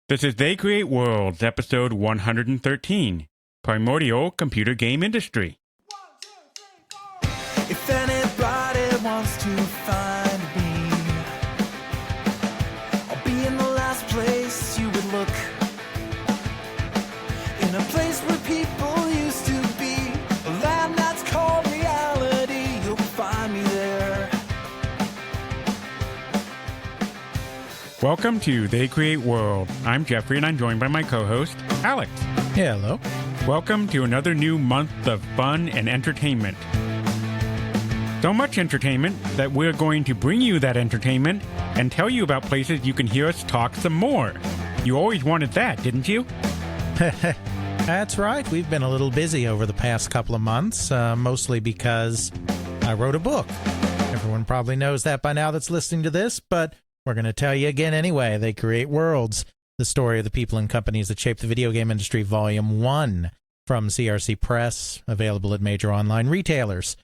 This is They Create Worlds, episode 113, Primordial Computer Game Industry. If anybody wants to find me, I'll be in the last place you would look. In a place where people used to be, a land that's called reality. You'll find me there. Welcome to They Create World. I'm Jeffrey, and I'm joined by my co-host, Alex. Yeah, hello. Welcome to another new month of fun and entertainment. So much entertainment that we're going to bring you that entertainment and tell you about places you can hear us talk some more. You always wanted that, didn't you? That's right. We've been a little busy over the past couple of months, mostly because I wrote a book. Everyone probably knows that by now that's listening to this, but we're going to tell you again anyway. They Create Worlds, the story of the people and companies that shaped the video game industry, Volume 1 from CRC Press, available at major online retailers.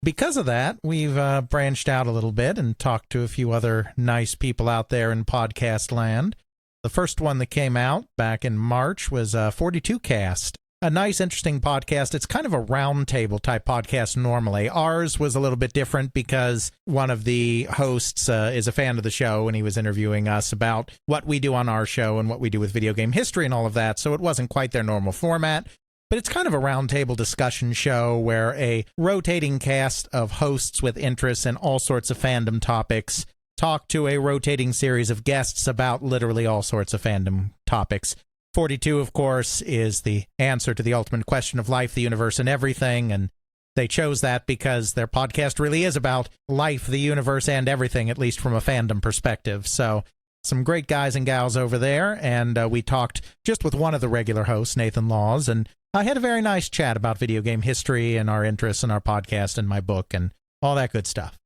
Because of that, we've branched out a little bit and talked to a few other nice people out there in podcast land. The first one that came out back in March was 42 Cast. A nice, interesting podcast. It's kind of a roundtable type podcast normally. Ours was a little bit different because one of the hosts is a fan of the show, and he was interviewing us about what we do on our show and what we do with video game history and all of that, so it wasn't quite their normal format. But it's kind of a roundtable discussion show where a rotating cast of hosts with interests in all sorts of fandom topics talk to a rotating series of guests about literally all sorts of fandom topics. 42, of course, is the answer to the ultimate question of life, the universe, and everything, and they chose that because their podcast really is about life, the universe, and everything, at least from a fandom perspective. So some great guys and gals over there, and we talked just with one of the regular hosts, Nathan Laws, and I had a very nice chat about video game history and our interests in our podcast and my book and all that good stuff.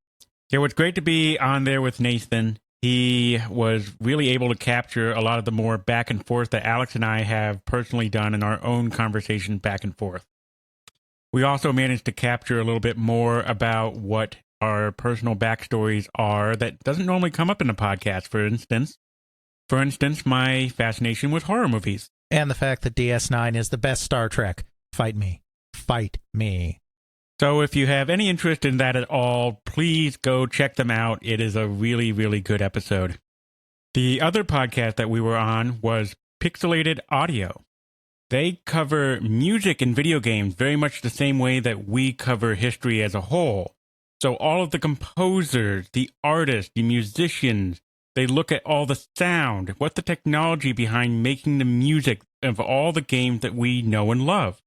It was great to be on there with Nathan. He was really able to capture a lot of the more back and forth that Alex and I have personally done in our own conversation back and forth. We also managed to capture a little bit more about what our personal backstories are that doesn't normally come up in a podcast, for instance. For instance, my fascination with horror movies. And the fact that DS9 is the best Star Trek. Fight me. Fight me. So if you have any interest in that at all, please go check them out. It is a really, really good episode. The other podcast that we were on was Pixelated Audio. They cover music in video games very much the same way that we cover history as a whole. So all of the composers, the artists, the musicians, they look at all the sound, what's the technology behind making the music of all the games that we know and love.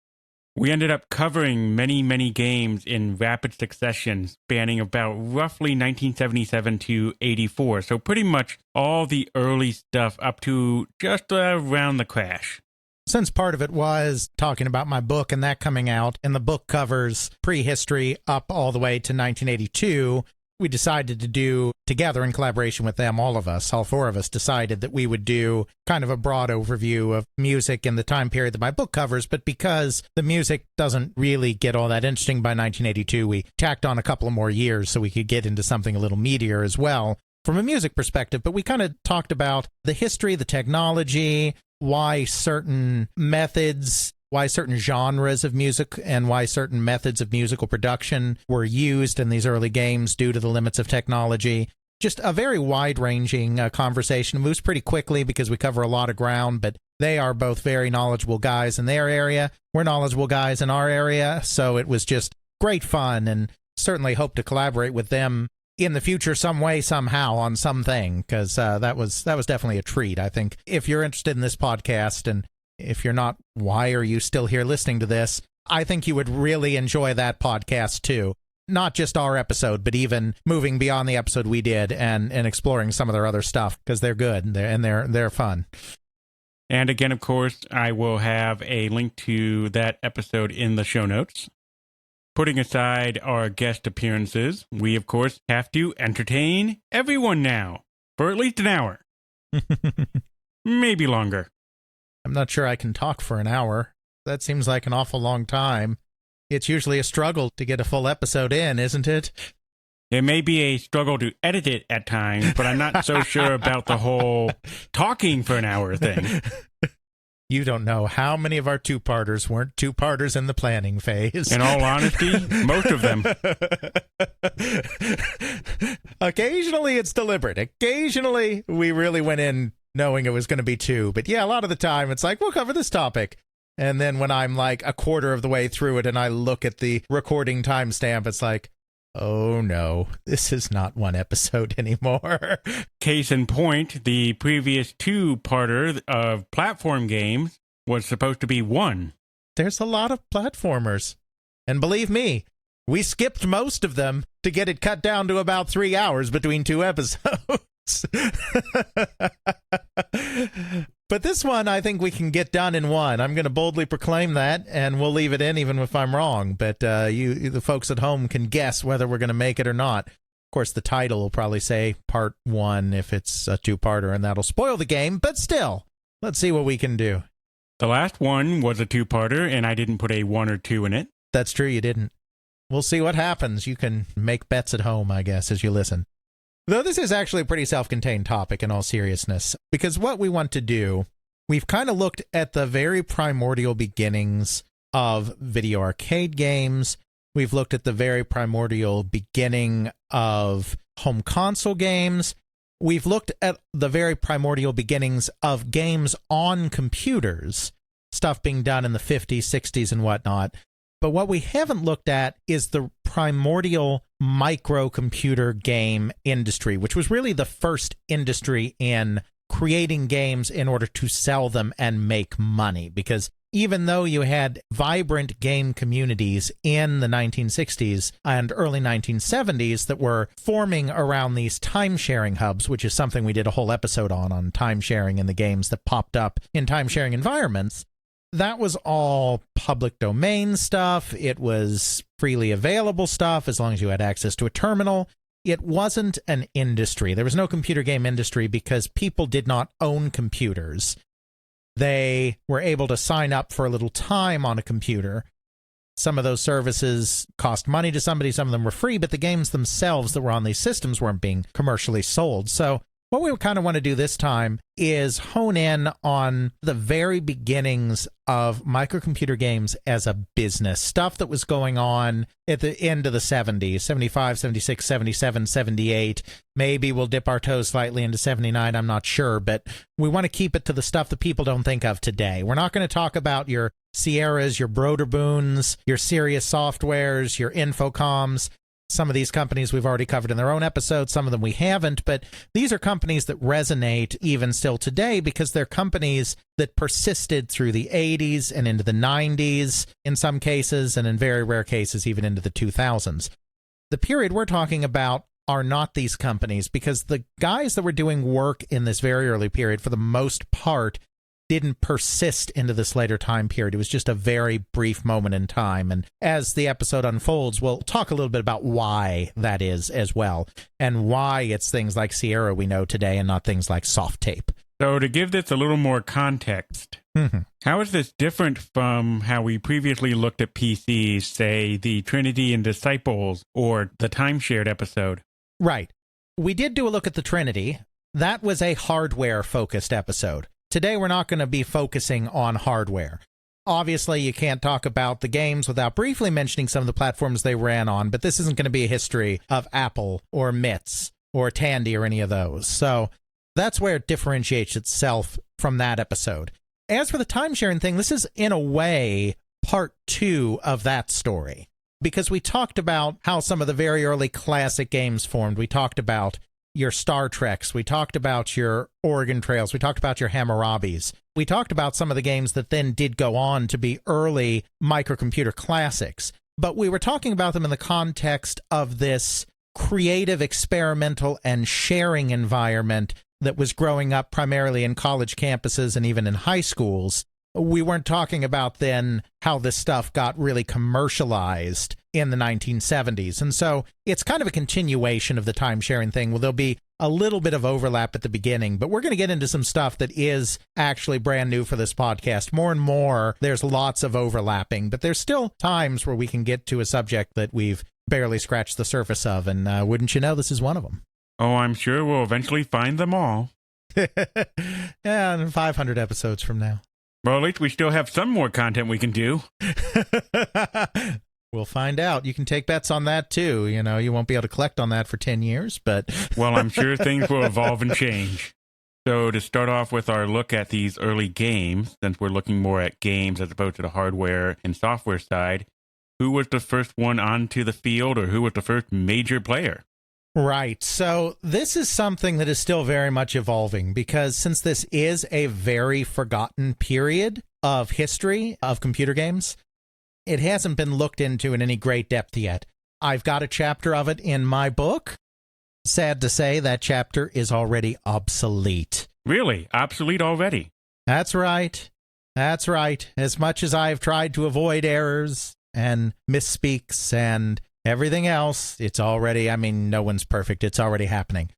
We ended up covering many, many games in rapid succession, spanning about roughly 1977 to 84. So pretty much all the early stuff up to just around the crash. Since part of it was talking about my book and that coming out, and the book covers prehistory up all the way to 1982, we decided to do, together in collaboration with them, all four of us decided that we would do kind of a broad overview of music in the time period that my book covers, but because the music doesn't really get all that interesting by 1982, we tacked on a couple of more years so we could get into something a little meatier as well from a music perspective. But we kind of talked about the history, the technology, why certain methods, why certain genres of music and why certain methods of musical production were used in these early games due to the limits of technology. Just a very wide-ranging conversation. It moves pretty quickly because we cover a lot of ground, but they are both very knowledgeable guys in their area. We're knowledgeable guys in our area, so it was just great fun, and certainly hope to collaborate with them in the future some way, somehow, on something, because that was definitely a treat. I think if you're interested in this podcast, and if you're not, why are you still here listening to this? I think you would really enjoy that podcast too. Not just our episode, but even moving beyond the episode we did and exploring some of their other stuff, because they're good and they're fun. And again, of course, I will have a link to that episode in the show notes. Putting aside our guest appearances, we, of course, have to entertain everyone now for at least an hour. Maybe longer. I'm not sure I can talk for an hour. That seems like an awful long time. It's usually a struggle to get a full episode in, isn't it? It may be a struggle to edit it at times, but I'm not so sure about the whole talking for an hour thing. You don't know how many of our two-parters weren't two-parters in the planning phase. In all honesty, most of them. Occasionally it's deliberate. Occasionally we really went in knowing it was going to be two. But yeah, a lot of the time it's like, we'll cover this topic. And then when I'm like a quarter of the way through it and I look at the recording timestamp, it's like, oh no, this is not one episode anymore. Case in point, the previous two-parter of platform games was supposed to be one. There's a lot of platformers. And believe me, we skipped most of them to get it cut down to about 3 hours between two episodes. But this one, I think we can get done in one. I'm going to boldly proclaim that, and we'll leave it in even if I'm wrong. But the folks at home can guess whether we're going to make it or not. Of course, the title will probably say Part 1 if it's a two-parter, and that'll spoil the game. But still, let's see what we can do. The last one was a two-parter, and I didn't put a 1 or 2 in it. That's true, you didn't. We'll see what happens. You can make bets at home, I guess, as you listen. Though this is actually a pretty self-contained topic in all seriousness, because what we want to do, we've kind of looked at the very primordial beginnings of video arcade games. We've looked at the very primordial beginning of home console games. We've looked at the very primordial beginnings of games on computers, stuff being done in the 50s, 60s, and whatnot. But what we haven't looked at is the primordial microcomputer game industry, which was really the first industry in creating games in order to sell them and make money. Because even though you had vibrant game communities in the 1960s and early 1970s that were forming around these time-sharing hubs, which is something we did a whole episode on time-sharing and the games that popped up in time-sharing environments, that was all public domain stuff. It was freely available stuff as long as you had access to a terminal. It wasn't an industry. There was no computer game industry because people did not own computers. They were able to sign up for a little time on a computer. Some of those services cost money to somebody. Some of them were free, but the games themselves that were on these systems weren't being commercially sold. So what we kind of want to do this time is hone in on the very beginnings of microcomputer games as a business, stuff that was going on at the end of the 70s, 75, 76, 77, 78. Maybe we'll dip our toes slightly into 79, I'm not sure, but we want to keep it to the stuff that people don't think of today. We're not going to talk about your Sierras, your Broderboons, your Sirius Softwares, your Infocoms. Some of these companies we've already covered in their own episodes, some of them we haven't, but these are companies that resonate even still today because they're companies that persisted through the 80s and into the 90s in some cases, and in very rare cases even into the 2000s. The period we're talking about are not these companies because the guys that were doing work in this very early period, for the most part, didn't persist into this later time period. It was just a very brief moment in time. And as the episode unfolds, we'll talk a little bit about why that is as well, and why it's things like Sierra we know today and not things like soft tape. So to give this a little more context, how is this different from how we previously looked at PCs, say the Trinity and Disciples or the Timeshared episode? Right. We did do a look at the Trinity. That was a hardware-focused episode. Today, we're not going to be focusing on hardware. Obviously, you can't talk about the games without briefly mentioning some of the platforms they ran on, but this isn't going to be a history of Apple or MITS or Tandy or any of those. So that's where it differentiates itself from that episode. As for the time-sharing thing, this is, in a way, part 2 of that story, because we talked about how some of the very early classic games formed. We talked about your Star Treks, we talked about your Oregon Trails, we talked about your Hammurabis. We talked about some of the games that then did go on to be early microcomputer classics, but we were talking about them in the context of this creative, experimental, and sharing environment that was growing up primarily in college campuses and even in high schools. We weren't talking about then how this stuff got really commercialized in the 1970s. And so it's kind of a continuation of the time-sharing thing. Well, there'll be a little bit of overlap at the beginning, but we're going to get into some stuff that is actually brand new for this podcast. More and more, there's lots of overlapping, but there's still times where we can get to a subject that we've barely scratched the surface of, and wouldn't you know, this is one of them. Oh, I'm sure we'll eventually find them all. Yeah, in 500 episodes from now. Well, at least we still have some more content we can do. We'll find out. You can take bets on that, too. You know, you won't be able to collect on that for 10 years, but... Well, I'm sure things will evolve and change. So to start off with our look at these early games, since we're looking more at games as opposed to the hardware and software side, who was the first one onto the field, or who was the first major player? Right. So this is something that is still very much evolving, because since this is a very forgotten period of history of computer games, it hasn't been looked into in any great depth yet. I've got a chapter of it in my book. Sad to say, that chapter is already obsolete. Really? Obsolete already? That's right. That's right. As much as I've tried to avoid errors and misspeaks and everything else, it's already, I mean, no one's perfect. It's already happening.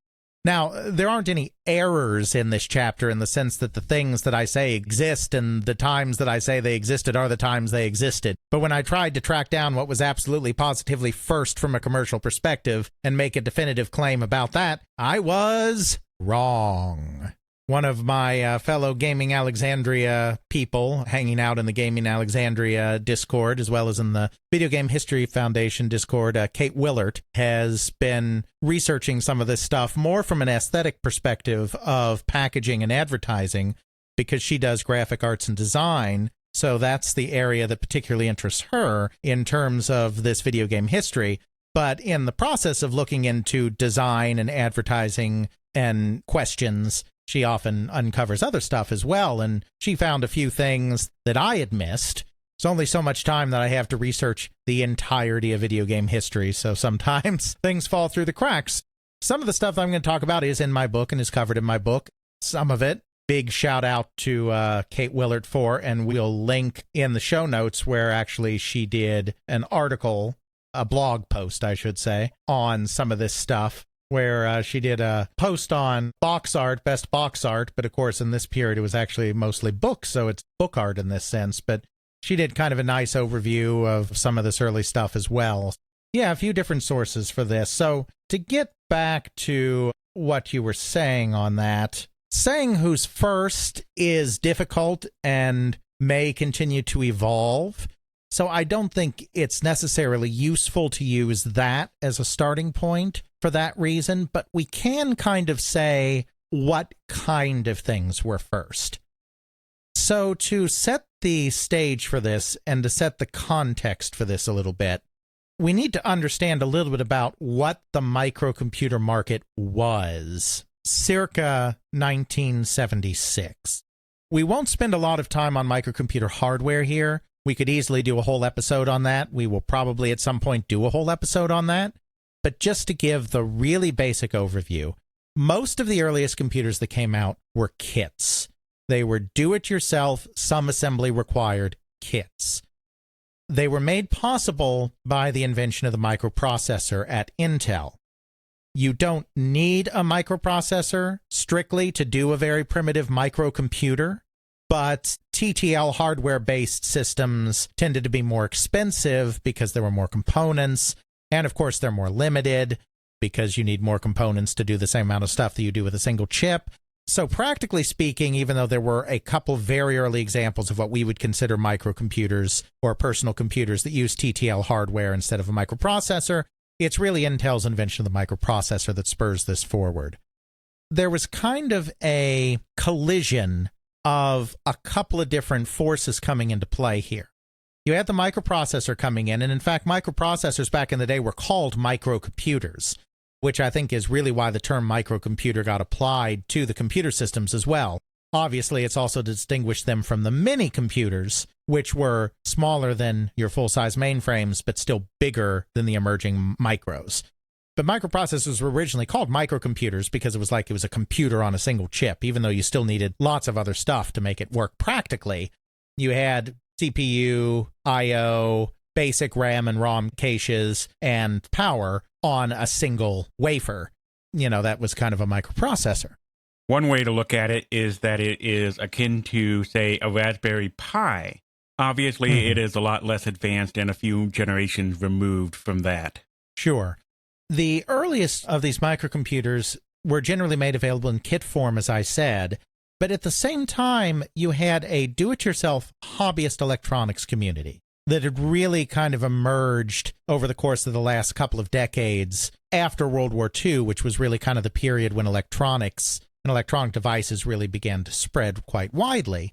Now, there aren't any errors in this chapter in the sense that the things that I say exist and the times that I say they existed are the times they existed. But when I tried to track down what was absolutely positively first from a commercial perspective and make a definitive claim about that, I was wrong. One of my fellow Gaming Alexandria people hanging out in the Gaming Alexandria Discord, as well as in the Video Game History Foundation Discord, Kate Willert, has been researching some of this stuff more from an aesthetic perspective of packaging and advertising, because she does graphic arts and design. So that's the area that particularly interests her in terms of this video game history. But in the process of looking into design and advertising and questions, she often uncovers other stuff as well, and she found a few things that I had missed. It's only so much time that I have to research the entirety of video game history, so sometimes things fall through the cracks. Some of the stuff I'm going to talk about is in my book and is covered in my book. Some of it, big shout out to Kate Willert for, and we'll link in the show notes where actually she did an article, a blog post, I should say, on some of this stuff, where she did a post on box art, best box art, but of course in this period it was actually mostly books, so it's book art in this sense, but she did kind of a nice overview of some of this early stuff as well. Yeah, a few different sources for this. So to get back to what you were saying on that, saying who's first is difficult and may continue to evolve. So I don't think it's necessarily useful to use that as a starting point for that reason, but we can kind of say what kind of things were first. So to set the stage for this and to set the context for this a little bit, we need to understand a little bit about what the microcomputer market was circa 1976. We won't spend a lot of time on microcomputer hardware here. We could easily do a whole episode on that. We will probably at some point do a whole episode on that. But just to give the really basic overview, most of the earliest computers that came out were kits. They were do-it-yourself, some assembly required kits. They were made possible by the invention of the microprocessor at Intel. You don't need a microprocessor strictly to do a very primitive microcomputer, but TTL hardware-based systems tended to be more expensive because there were more components, and of course they're more limited because you need more components to do the same amount of stuff that you do with a single chip. So practically speaking, even though there were a couple very early examples of what we would consider microcomputers or personal computers that use TTL hardware instead of a microprocessor, it's really Intel's invention of the microprocessor that spurs this forward. There was kind of a collision of a couple of different forces coming into play here. You had the microprocessor coming in, and in fact, microprocessors back in the day were called microcomputers, which I think is really why the term microcomputer got applied to the computer systems as well. Obviously, it's also to distinguish them from the mini computers, which were smaller than your full-size mainframes, but still bigger than the emerging micros. But microprocessors were originally called microcomputers because it was like it was a computer on a single chip, even though you still needed lots of other stuff to make it work practically. You had CPU, I/O, basic RAM and ROM caches, and power on a single wafer. You know, that was kind of a microprocessor. One way to look at it is that it is akin to, say, a Raspberry Pi. Obviously, it is a lot less advanced and a few generations removed from that. Sure. The earliest of these microcomputers were generally made available in kit form, as I said, but at the same time, you had a do-it-yourself hobbyist electronics community that had really kind of emerged over the course of the last couple of decades after World War II, which was really kind of the period when electronics and electronic devices really began to spread quite widely,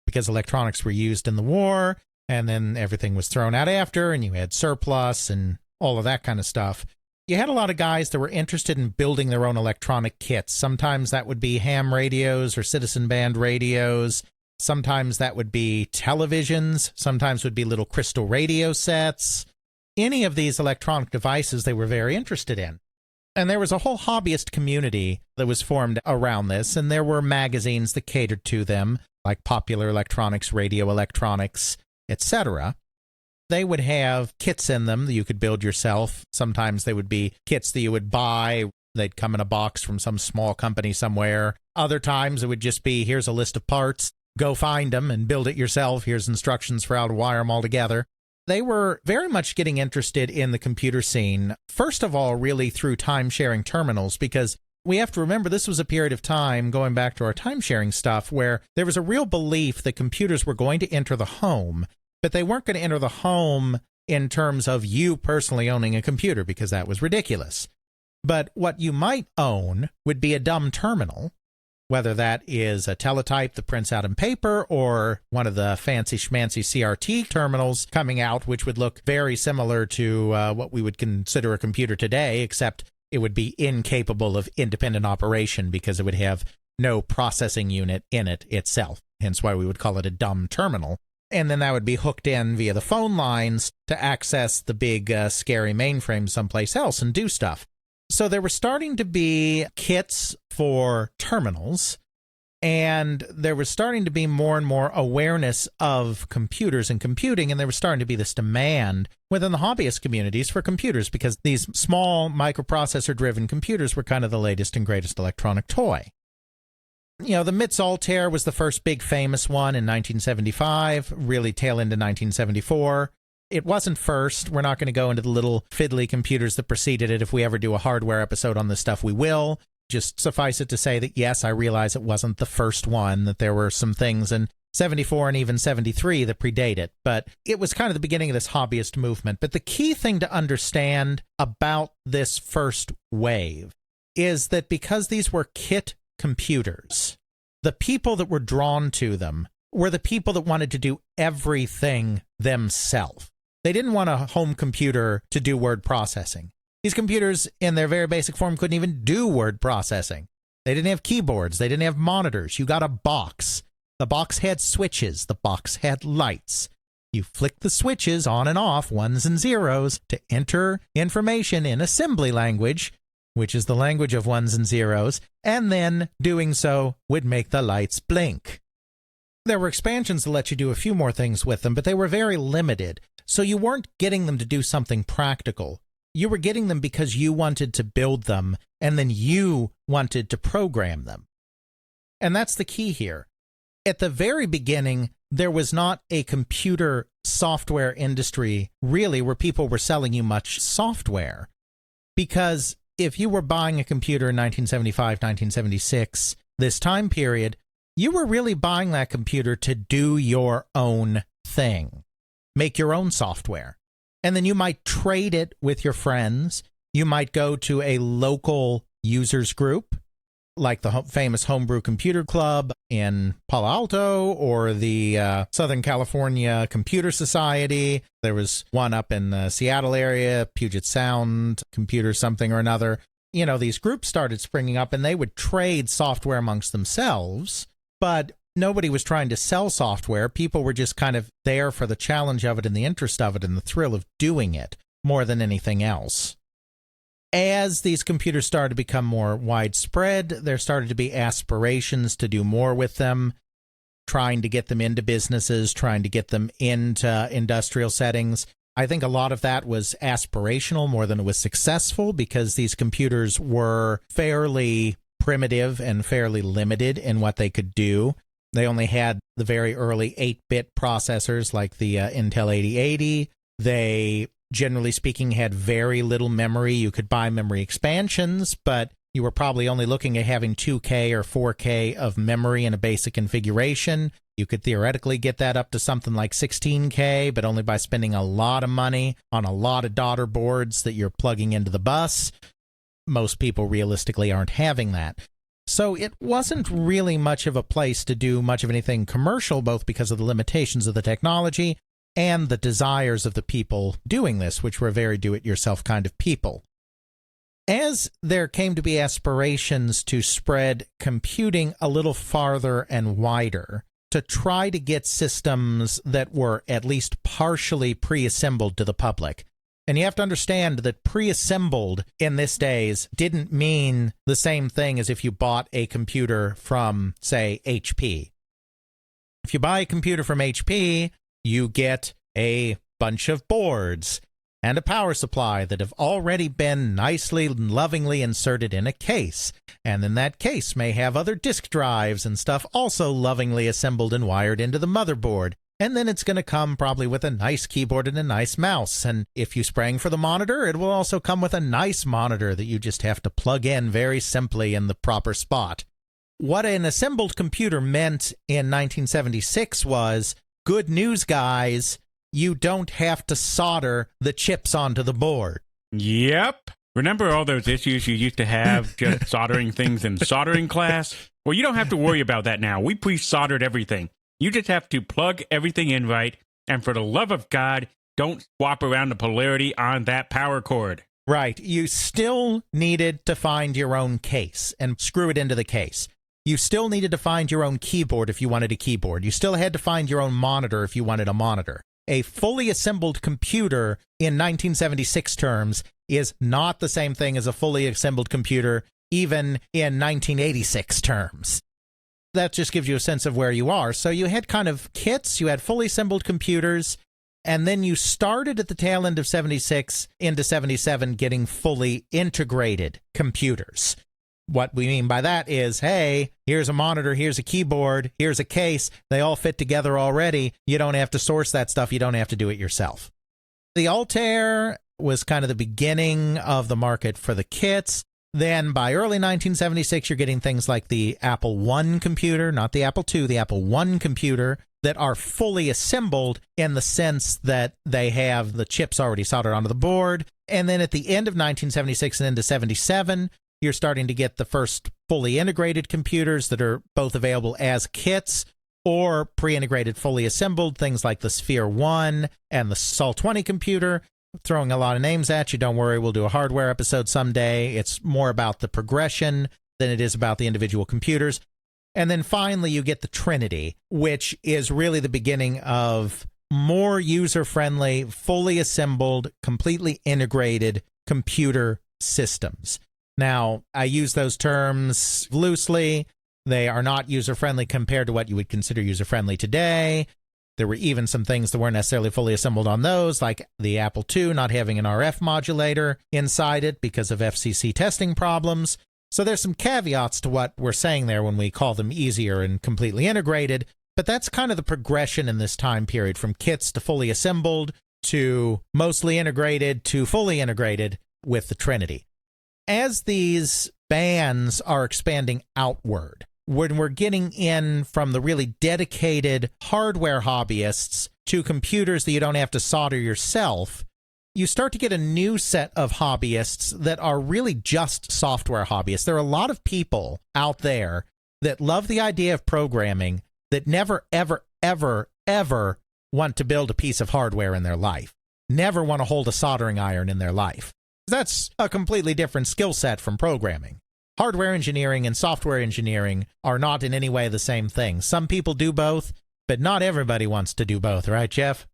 because electronics were used in the war, and then everything was thrown out after, and you had surplus and all of that kind of stuff. You had a lot of guys that were interested in building their own electronic kits. Sometimes that would be ham radios or citizen band radios. Sometimes that would be televisions. Sometimes would be little crystal radio sets. Any of these electronic devices they were very interested in. And there was a whole hobbyist community that was formed around this, and there were magazines that catered to them, like Popular Electronics, Radio Electronics, etc. They would have kits in them that you could build yourself. Sometimes they would be kits that you would buy. They'd come in a box from some small company somewhere. Other times it would just be, here's a list of parts. Go find them and build it yourself. Here's instructions for how to wire them all together. They were very much getting interested in the computer scene, first of all, really through time-sharing terminals, because we have to remember this was a period of time, going back to our time-sharing stuff, where there was a real belief that computers were going to enter the home, but they weren't going to enter the home in terms of you personally owning a computer, because that was ridiculous. But what you might own would be a dumb terminal, whether that is a teletype that prints out in paper or one of the fancy schmancy CRT terminals coming out, which would look very similar to what we would consider a computer today, except it would be incapable of independent operation because it would have no processing unit in it itself, hence why we would call it a dumb terminal. And then that would be hooked in via the phone lines to access the big, scary mainframe someplace else and do stuff. So there were starting to be kits for terminals, and there was starting to be more and more awareness of computers and computing, and there was starting to be this demand within the hobbyist communities for computers, because these small microprocessor-driven computers were kind of the latest and greatest electronic toy. You know, the MITS Altair was the first big famous one in 1975, really tail into 1974. It wasn't first. We're not going to go into the little fiddly computers that preceded it. If we ever do a hardware episode on this stuff, we will. Just suffice it to say that, yes, I realize it wasn't the first one, that there were some things in 74 and even 73 that predate it. But it was kind of the beginning of this hobbyist movement. But the key thing to understand about this first wave is that because these were kit computers, the people that were drawn to them were the people that wanted to do everything themselves. They didn't want a home computer to do word processing. These computers, in their very basic form, couldn't even do word processing. They didn't have keyboards. They didn't have monitors. You got a box. The box had switches. The box had lights. You flick the switches on and off, ones and zeros, to enter information in assembly language, which is the language of ones and zeros, and then doing so would make the lights blink. There were expansions that let you do a few more things with them, but they were very limited. So you weren't getting them to do something practical. You were getting them because you wanted to build them, and then you wanted to program them. And that's the key here. At the very beginning, there was not a computer software industry, really, where people were selling you much software. Because if you were buying a computer in 1975, 1976, this time period, you were really buying that computer to do your own thing. Make your own software. And then you might trade it with your friends. You might go to a local users group, like the famous Homebrew Computer Club in Palo Alto, or the Southern California Computer Society. There was one up in the Seattle area, Puget Sound Computer something or another. You know, these groups started springing up, and they would trade software amongst themselves, but nobody was trying to sell software. People were just kind of there for the challenge of it and the interest of it and the thrill of doing it more than anything else. As these computers started to become more widespread, there started to be aspirations to do more with them, trying to get them into businesses, trying to get them into industrial settings. I think a lot of that was aspirational more than it was successful, because these computers were fairly primitive and fairly limited in what they could do. They only had the very early 8-bit processors like the Intel 8080. They generally speaking, had very little memory. You could buy memory expansions, but you were probably only looking at having 2K or 4K of memory in a basic configuration. You could theoretically get that up to something like 16K, but only by spending a lot of money on a lot of daughter boards that you're plugging into the bus. Most people realistically aren't having that. So it wasn't really much of a place to do much of anything commercial, both because of the limitations of the technology and the desires of the people doing this, which were very do-it-yourself kind of people. As there came to be aspirations to spread computing a little farther and wider, to try to get systems that were at least partially pre-assembled to the public. And you have to understand that pre-assembled in this days didn't mean the same thing as if you bought a computer from, say, HP. If you buy a computer from HP, you get a bunch of boards and a power supply that have already been nicely and lovingly inserted in a case. And then that case may have other disk drives and stuff also lovingly assembled and wired into the motherboard. And then it's going to come probably with a nice keyboard and a nice mouse. And if you sprang for the monitor, it will also come with a nice monitor that you just have to plug in very simply in the proper spot. What an assembled computer meant in 1976 was, good news, guys, you don't have to solder the chips onto the board. Yep. Remember all those issues you used to have just soldering things in soldering class? Well, you don't have to worry about that now. We pre-soldered everything. You just have to plug everything in right, and for the love of God, don't swap around the polarity on that power cord. Right. You still needed to find your own case and screw it into the case. You still needed to find your own keyboard if you wanted a keyboard. You still had to find your own monitor if you wanted a monitor. A fully assembled computer in 1976 terms is not the same thing as a fully assembled computer even in 1986 terms. That just gives you a sense of where you are. So you had kind of kits, you had fully assembled computers, and then you started at the tail end of 76 into 77 getting fully integrated computers. What we mean by that is, hey, here's a monitor, here's a keyboard, here's a case. They all fit together already. You don't have to source that stuff. You don't have to do it yourself. The Altair was kind of the beginning of the market for the kits. Then by early 1976, you're getting things like the Apple I computer, not the Apple II, the Apple I computer, that are fully assembled in the sense that they have the chips already soldered onto the board. And then at the end of 1976 and into 77, you're starting to get the first fully integrated computers that are both available as kits or pre-integrated fully assembled, things like the Sphere 1 and the Sol 20 computer. Throwing a lot of names at you. Don't worry, we'll do a hardware episode someday. It's more about the progression than it is about the individual computers. And then finally, you get the Trinity, which is really the beginning of more user-friendly, fully assembled, completely integrated computer systems. Now, I use those terms loosely. They are not user-friendly compared to what you would consider user-friendly today. There were even some things that weren't necessarily fully assembled on those, like the Apple II not having an RF modulator inside it because of FCC testing problems. So there's some caveats to what we're saying there when we call them easier and completely integrated. But that's kind of the progression in this time period, from kits to fully assembled to mostly integrated to fully integrated with the Trinity. As these bands are expanding outward, when we're getting in from the really dedicated hardware hobbyists to computers that you don't have to solder yourself, you start to get a new set of hobbyists that are really just software hobbyists. There are a lot of people out there that love the idea of programming that never, ever, ever, ever want to build a piece of hardware in their life, never want to hold a soldering iron in their life. That's a completely different skill set from programming. Hardware engineering and software engineering are not in any way the same thing. Some people do both, but not everybody wants to do both, right, Jeff?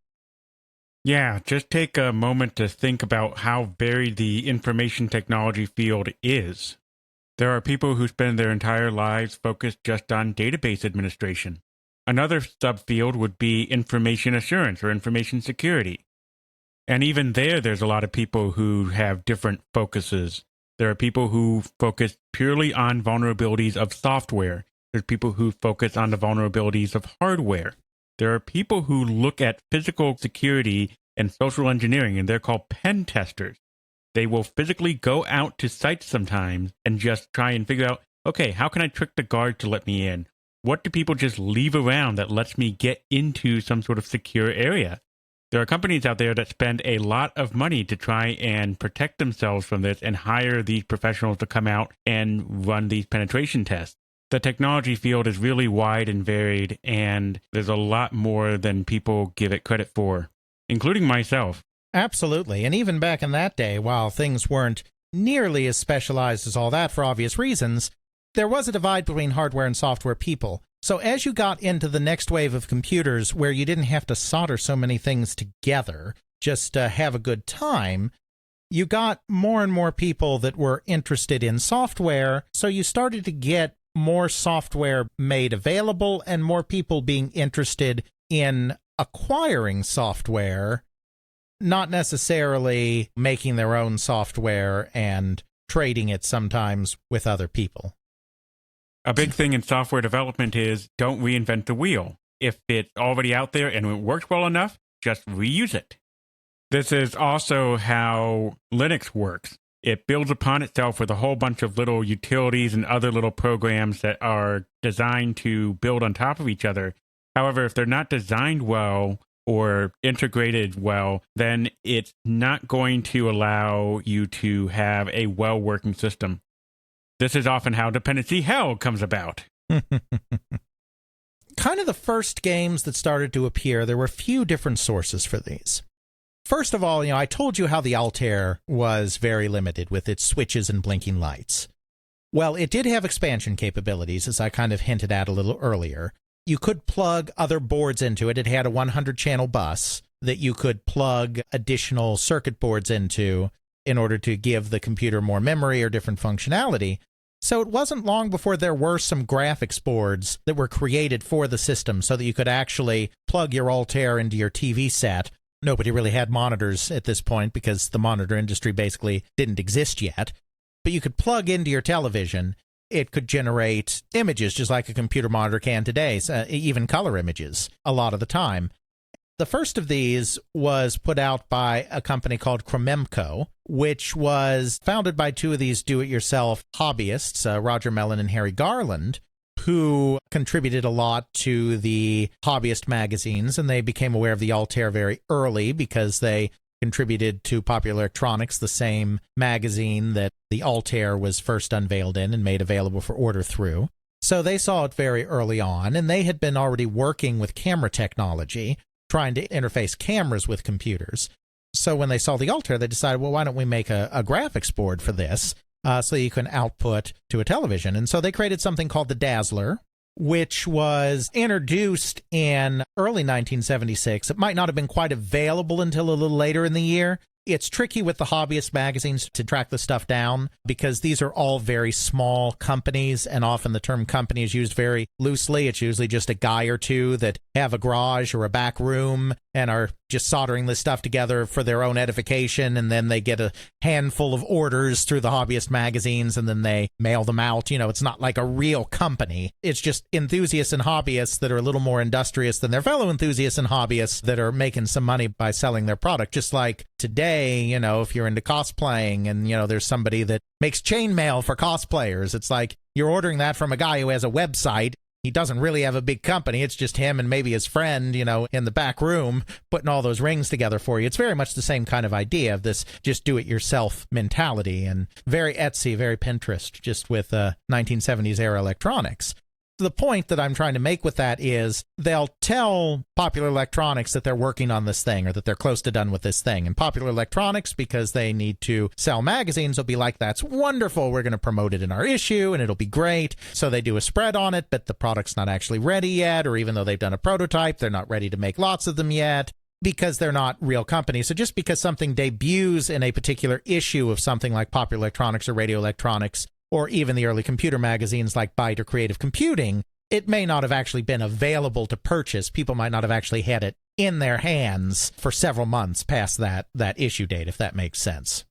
Yeah, just take a moment to think about how varied the information technology field is. There are people who spend their entire lives focused just on database administration. Another subfield would be information assurance or information security. And even there's a lot of people who have different focuses. There are people who focus purely on vulnerabilities of software. There's people who focus on the vulnerabilities of hardware. There are people who look at physical security and social engineering, and they're called pen testers. They will physically go out to sites sometimes and just try and figure out, okay, how can I trick the guard to let me in? What do people just leave around that lets me get into some sort of secure area? There are companies out there that spend a lot of money to try and protect themselves from this and hire these professionals to come out and run these penetration tests. The technology field is really wide and varied, and there's a lot more than people give it credit for, including myself. Absolutely. And even back in that day, while things weren't nearly as specialized as all that for obvious reasons, there was a divide between hardware and software people. So as you got into the next wave of computers where you didn't have to solder so many things together, just have a good time, you got more and more people that were interested in software. So you started to get more software made available and more people being interested in acquiring software, not necessarily making their own software and trading it sometimes with other people. A big thing in software development is don't reinvent the wheel. If it's already out there and it works well enough, just reuse it. This is also how Linux works. It builds upon itself with a whole bunch of little utilities and other little programs that are designed to build on top of each other. However, if they're not designed well or integrated well, then it's not going to allow you to have a well-working system. This is often how dependency hell comes about. Kind of the first games that started to appear, there were a few different sources for these. First of all, I told you how the Altair was very limited with its switches and blinking lights. Well, it did have expansion capabilities, as I kind of hinted at a little earlier. You could plug other boards into it. It had a 100-channel bus that you could plug additional circuit boards into in order to give the computer more memory or different functionality. So it wasn't long before there were some graphics boards that were created for the system so that you could actually plug your Altair into your TV set. Nobody really had monitors at this point because the monitor industry basically didn't exist yet. But you could plug into your television. It could generate images just like a computer monitor can today, even color images a lot of the time. The first of these was put out by a company called Chromemco, which was founded by two of these do-it-yourself hobbyists, Roger Mellon and Harry Garland, who contributed a lot to the hobbyist magazines, and they became aware of the Altair very early because they contributed to Popular Electronics, the same magazine that the Altair was first unveiled in and made available for order through. So they saw it very early on, and they had been already working with camera technology, trying to interface cameras with computers. So when they saw the Altair, they decided, well, why don't we make a graphics board for this so you can output to a television? And so they created something called the Dazzler, which was introduced in early 1976. It might not have been quite available until a little later in the year. It's tricky with the hobbyist magazines to track the stuff down because these are all very small companies, and often the term company is used very loosely. It's usually just a guy or two that have a garage or a back room and are just soldering this stuff together for their own edification, and then they get a handful of orders through the hobbyist magazines, and then they mail them out. It's not like a real company. It's just enthusiasts and hobbyists that are a little more industrious than their fellow enthusiasts and hobbyists that are making some money by selling their product. Just like today, if you're into cosplaying and, there's somebody that makes chainmail for cosplayers, it's like you're ordering that from a guy who has a website. He doesn't really have a big company. It's just him and maybe his friend, in the back room putting all those rings together for you. It's very much the same kind of idea of this just do-it-yourself mentality, and very Etsy, very Pinterest, just with 1970s era electronics. The point that I'm trying to make with that is they'll tell Popular Electronics that they're working on this thing or that they're close to done with this thing. And Popular Electronics, because they need to sell magazines, will be like, that's wonderful. We're going to promote it in our issue and it'll be great. So they do a spread on it, but the product's not actually ready yet. Or even though they've done a prototype, they're not ready to make lots of them yet because they're not real companies. So just because something debuts in a particular issue of something like Popular Electronics or Radio Electronics, or even the early computer magazines like Byte or Creative Computing, it may not have actually been available to purchase. People might not have actually had it in their hands for several months past that issue date, if that makes sense.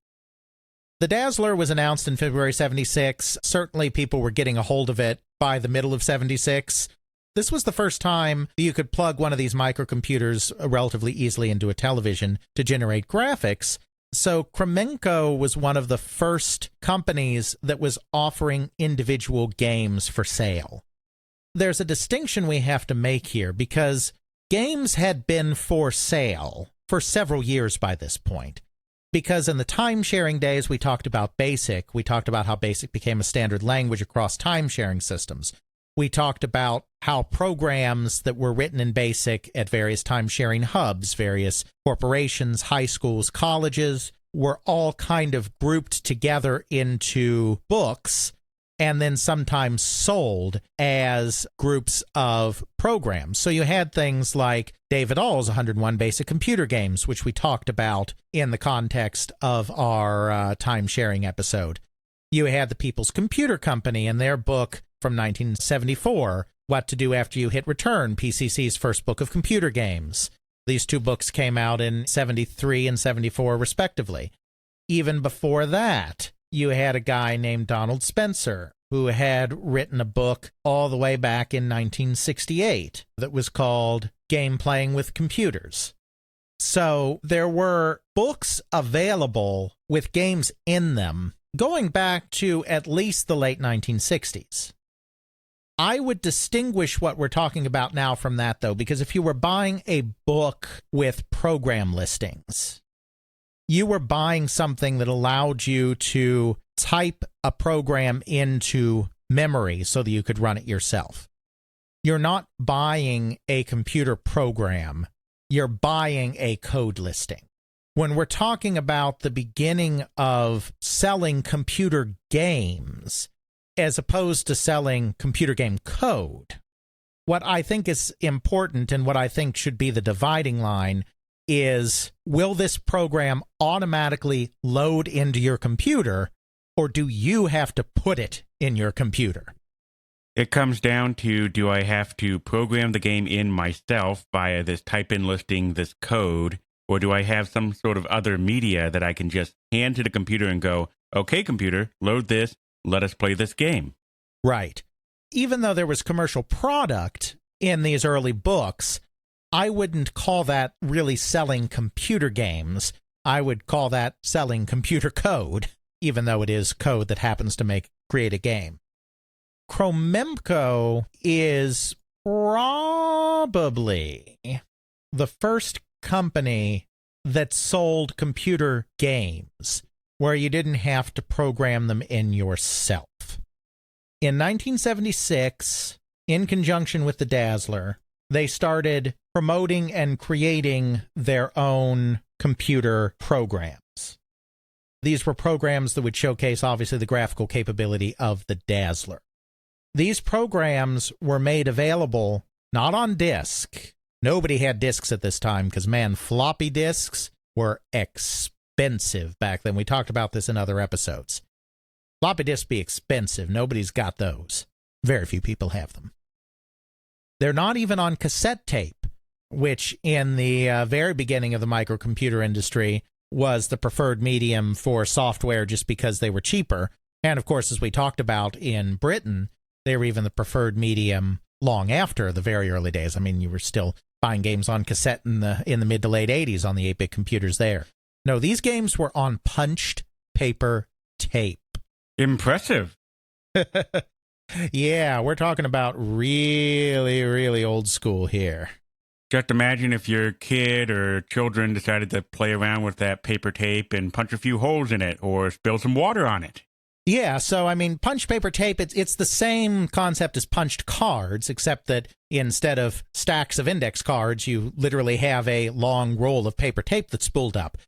The Dazzler was announced in February 76. Certainly people were getting a hold of it by the middle of 76. This was the first time you could plug one of these microcomputers relatively easily into a television to generate graphics. So Kremenko was one of the first companies that was offering individual games for sale. There's a distinction we have to make here because games had been for sale for several years by this point. Because in the time-sharing days, we talked about BASIC. We talked about how BASIC became a standard language across time-sharing systems. We talked about how programs that were written in BASIC at various time-sharing hubs, various corporations, high schools, colleges, were all kind of grouped together into books and then sometimes sold as groups of programs. So you had things like David All's 101 Basic Computer Games, which we talked about in the context of our time-sharing episode. You had the People's Computer Company and their book from 1974, What to Do After You Hit Return, PCC's first book of computer games. These two books came out in 73 and 74, respectively. Even before that, you had a guy named Donald Spencer who had written a book all the way back in 1968 that was called Game Playing with Computers. So there were books available with games in them going back to at least the late 1960s. I would distinguish what we're talking about now from that, though, because if you were buying a book with program listings, you were buying something that allowed you to type a program into memory so that you could run it yourself. You're not buying a computer program. You're buying a code listing. When we're talking about the beginning of selling computer games, as opposed to selling computer game code, what I think is important and what I think should be the dividing line is, will this program automatically load into your computer, or do you have to put it in your computer? It comes down to, do I have to program the game in myself via this type-in listing, this code, or do I have some sort of other media that I can just hand to the computer and go, okay, computer, load this, let us play this game? Right. Even though there was commercial product in these early books, I wouldn't call that really selling computer games. I would call that selling computer code, even though it is code that happens to create a game. Kremenko is probably the first company that sold computer games where you didn't have to program them in yourself. In 1976, in conjunction with the Dazzler, they started promoting and creating their own computer programs. These were programs that would showcase, obviously, the graphical capability of the Dazzler. These programs were made available not on disk. Nobody had disks at this time because, man, floppy disks were expensive back then. We talked about this in other episodes. Floppy disks be expensive. Nobody's got those. Very few people have them. They're not even on cassette tape, which in the very beginning of the microcomputer industry was the preferred medium for software just because they were cheaper. And, of course, as we talked about in Britain, they were even the preferred medium long after the very early days. I mean, you were still buying games on cassette in the mid to late 80s on the 8-bit computers there. No, these games were on punched paper tape. Impressive. Yeah, we're talking about really, really old school here. Just imagine if your kid or children decided to play around with that paper tape and punch a few holes in it or spill some water on it. Yeah, so, I mean, punched paper tape, it's the same concept as punched cards, except that instead of stacks of index cards, you literally have a long roll of paper tape that's spooled up.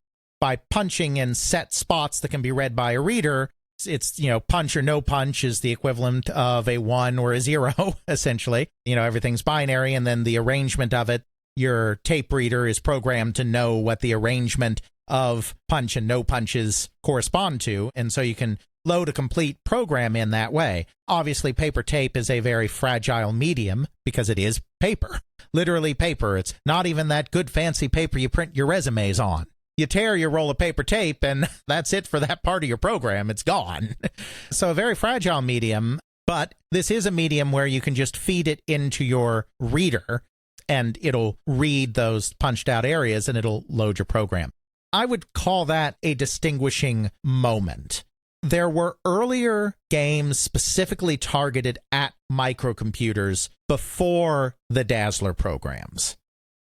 By punching in set spots that can be read by a reader, it's, punch or no punch is the equivalent of a 1 or a 0, essentially. Everything's binary, and then the arrangement of it, your tape reader is programmed to know what the arrangement of punch and no punches correspond to, and so you can load a complete program in that way. Obviously, paper tape is a very fragile medium because it is paper. Literally paper. It's not even that good fancy paper you print your resumes on. You tear your roll of paper tape, and that's it for that part of your program. It's gone. So a very fragile medium, But this is a medium where you can just feed it into your reader and it'll read those punched out areas and it'll load your program. I would call that a distinguishing moment. There were earlier games specifically targeted at microcomputers before the Dazzler programs.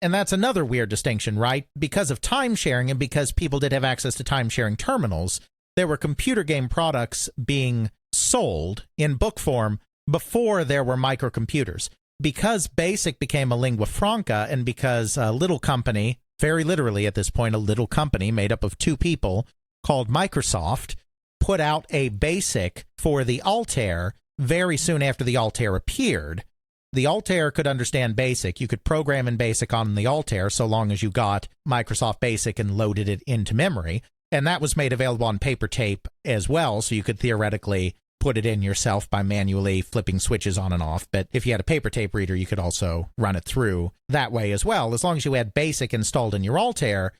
And that's another weird distinction, right? Because of time sharing and because people did have access to time sharing terminals, there were computer game products being sold in book form before there were microcomputers. Because BASIC became a lingua franca and because a little company, very literally at this point, a little company made up of two people called Microsoft, put out a BASIC for the Altair very soon after the Altair appeared. The Altair could understand BASIC. You could program in BASIC on the Altair so long as you got Microsoft BASIC and loaded it into memory. And that was made available on paper tape as well, so you could theoretically put it in yourself by manually flipping switches on and off. But if you had a paper tape reader, you could also run it through that way as well. As long as you had BASIC installed in your Altair,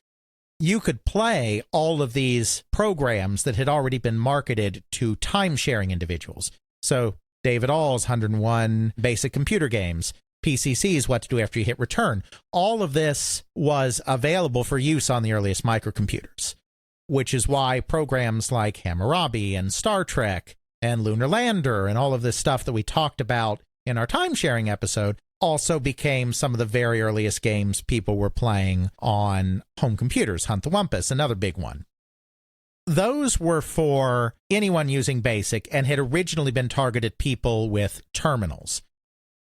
you could play all of these programs that had already been marketed to time-sharing individuals. So David All's 101 Basic Computer Games, PCC's What to Do After You Hit Return. All of this was available for use on the earliest microcomputers, which is why programs like Hammurabi and Star Trek and Lunar Lander and all of this stuff that we talked about in our time-sharing episode also became some of the very earliest games people were playing on home computers. Hunt the Wumpus, another big one. Those were for anyone using BASIC and had originally been targeted people with terminals.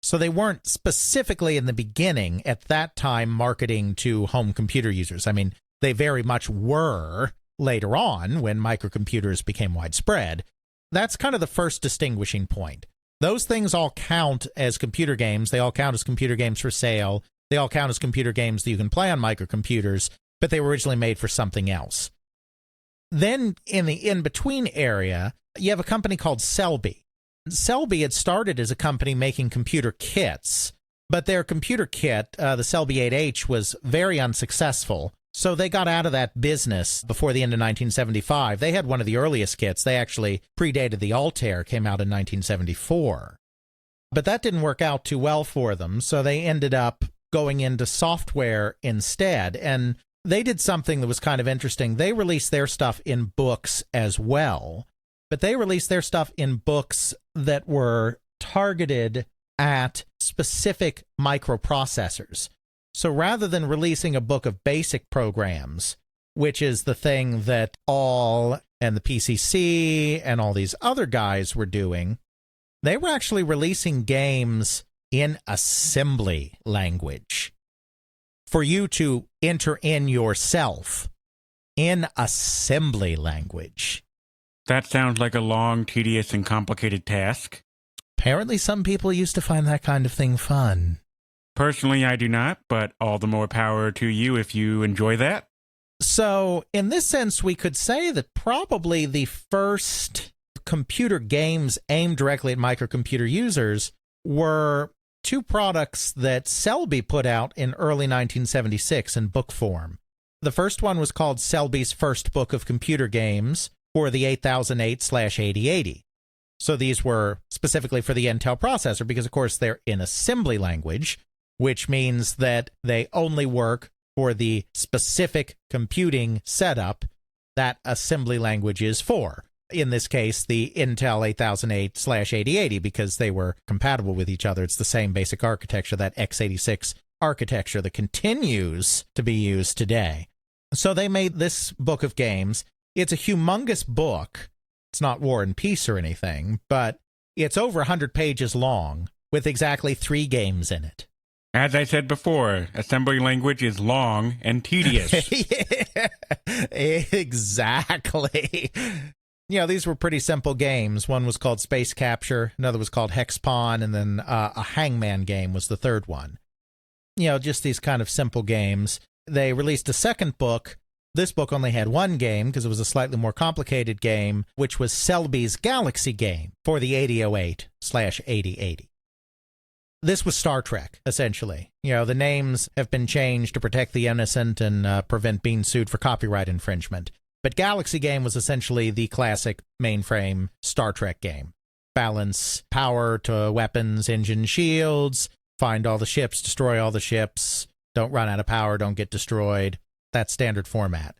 So they weren't specifically in the beginning at that time marketing to home computer users. I mean, they very much were later on when microcomputers became widespread. That's kind of the first distinguishing point. Those things all count as computer games. They all count as computer games for sale. They all count as computer games that you can play on microcomputers, but they were originally made for something else. Then in the in-between area, you have a company called Selby. Selby had started as a company making computer kits, but their computer kit, the Selby 8H, was very unsuccessful. So they got out of that business before the end of 1975. They had one of the earliest kits. They actually predated the Altair, came out in 1974. But that didn't work out too well for them, so they ended up going into software instead. And they did something that was kind of interesting. They released their stuff in books as well, but they released their stuff in books that were targeted at specific microprocessors. So rather than releasing a book of basic programs, which is the thing that All and the PCC and all these other guys were doing, they were actually releasing games in assembly language for you to enter in yourself in assembly language. That sounds like a long, tedious, and complicated task. Apparently some people used to find that kind of thing fun. Personally, I do not, but all the more power to you if you enjoy that. So, in this sense, we could say that probably the first computer games aimed directly at microcomputer users were two products that Selby put out in early 1976 in book form. The first one was called Selby's First Book of Computer Games for the 8008/8080. So these were specifically for the Intel processor because, of course, they're in assembly language, which means that they only work for the specific computing setup that assembly language is for. In this case, the Intel 8008/8080, because they were compatible with each other. It's the same basic architecture, that x86 architecture that continues to be used today. So they made this book of games. It's a humongous book. It's not War and Peace or anything, but it's over 100 pages long with exactly 3 games in it. As I said before, assembly language is long and tedious. Yeah, exactly. You know, these were pretty simple games. One was called Space Capture, another was called Hex Pawn, and then a Hangman game was the third one. You know, just these kind of simple games. They released a second book. This book only had one game because it was a slightly more complicated game, which was Selby's Galaxy game for the 8008/8080. This was Star Trek, essentially. You know, the names have been changed to protect the innocent and prevent being sued for copyright infringement. But Galaxy game was essentially the classic mainframe Star Trek game balance power to weapons, engine, shields, find all the ships, destroy all the ships, don't run out of power, don't get destroyed. That standard format.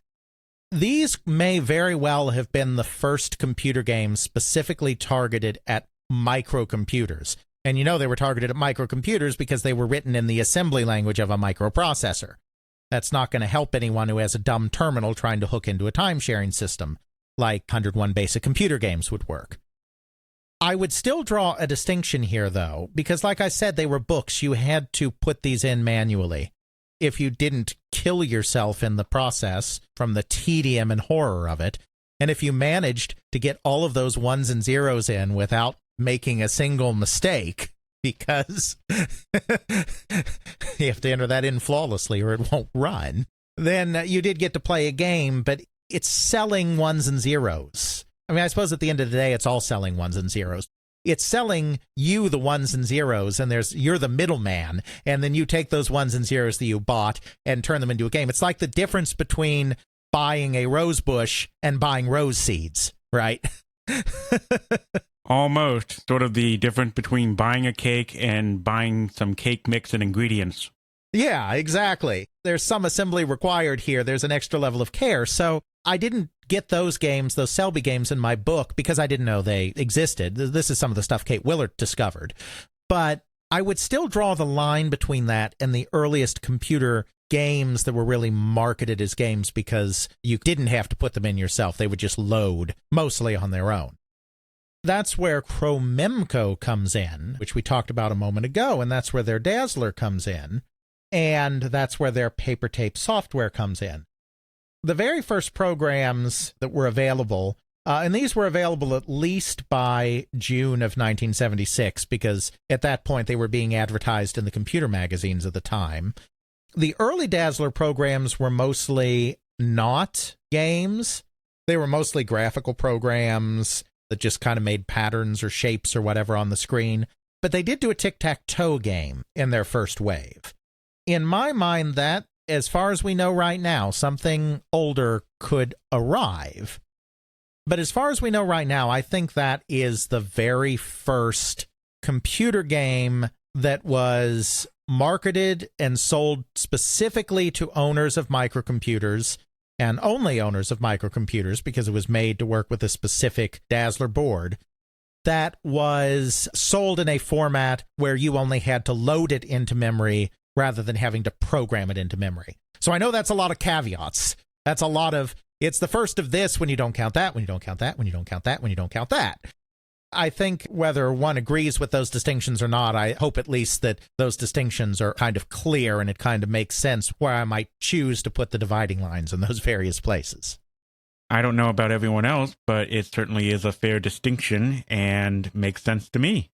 These may very well have been the first computer games specifically targeted at microcomputers. And you know they were targeted at microcomputers because they were written in the assembly language of a microprocessor. That's not going to help anyone who has a dumb terminal trying to hook into a time-sharing system, like 101 Basic Computer Games would work. I would still draw a distinction here, though, because like I said, they were books. You had to put these in manually. If you didn't kill yourself in the process from the tedium and horror of it, and if you managed to get all of those ones and zeros in without making a single mistake, because you have to enter that in flawlessly or it won't run, then you did get to play a game, but it's selling ones and zeros. I mean, I suppose at the end of the day, it's all selling ones and zeros. It's selling you the ones and zeros, and you're the middleman, and then you take those ones and zeros that you bought and turn them into a game. It's like the difference between buying a rose bush and buying rose seeds, right? Almost. Sort of the difference between buying a cake and buying some cake mix and ingredients. Yeah, exactly. There's some assembly required here. There's an extra level of care. So I didn't get those games, those Selby games, in my book because I didn't know they existed. This is some of the stuff Kate Willard discovered. But I would still draw the line between that and the earliest computer games that were really marketed as games because you didn't have to put them in yourself. They would just load, mostly on their own. That's where Chromemco comes in, which we talked about a moment ago, and that's where their Dazzler comes in, and that's where their paper tape software comes in. The very first programs that were available, and these were available at least by June of 1976, because at that point they were being advertised in the computer magazines of the time. The early Dazzler programs were mostly not games. They were mostly graphical programs that just kind of made patterns or shapes or whatever on the screen. But they did do a tic-tac-toe game in their first wave. In my mind, that, as far as we know right now, something older could arrive. But as far as we know right now, I think that is the very first computer game that was marketed and sold specifically to owners of microcomputers, and only owners of microcomputers because it was made to work with a specific Dazzler board, that was sold in a format where you only had to load it into memory rather than having to program it into memory. So I know that's a lot of caveats. That's a lot of, it's the first of this when you don't count that, when you don't count that, when you don't count that, when you don't count that. I think whether one agrees with those distinctions or not, I hope at least that those distinctions are kind of clear and it kind of makes sense where I might choose to put the dividing lines in those various places. I don't know about everyone else, but it certainly is a fair distinction and makes sense to me.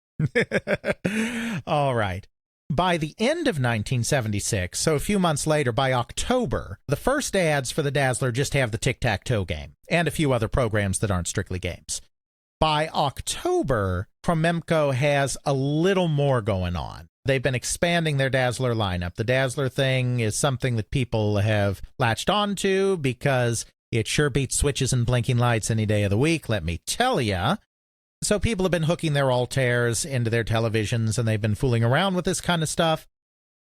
All right. By the end of 1976, so a few months later, by October, the first ads for the Dazzler just have the tic-tac-toe game and a few other programs that aren't strictly games. By October, Chromemco has a little more going on. They've been expanding their Dazzler lineup. The Dazzler thing is something that people have latched onto because it sure beats switches and blinking lights any day of the week, let me tell ya. So people have been hooking their Altairs into their televisions, and they've been fooling around with this kind of stuff.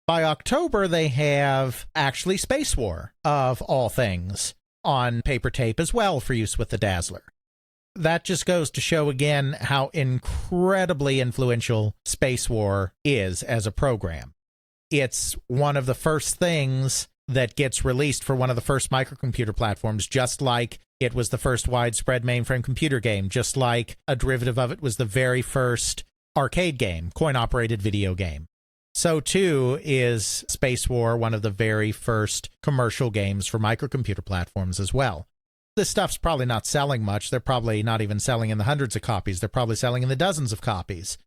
By October, they have actually Space War, of all things, on paper tape as well for use with the Dazzler. That just goes to show again how incredibly influential Space War is as a program. It's one of the first things that gets released for one of the first microcomputer platforms, just like it was the first widespread mainframe computer game, just like a derivative of it was the very first arcade game, coin-operated video game. So, too, is Space War one of the very first commercial games for microcomputer platforms as well. This stuff's probably not selling much. They're probably not even selling in the hundreds of copies. They're probably selling in the dozens of copies.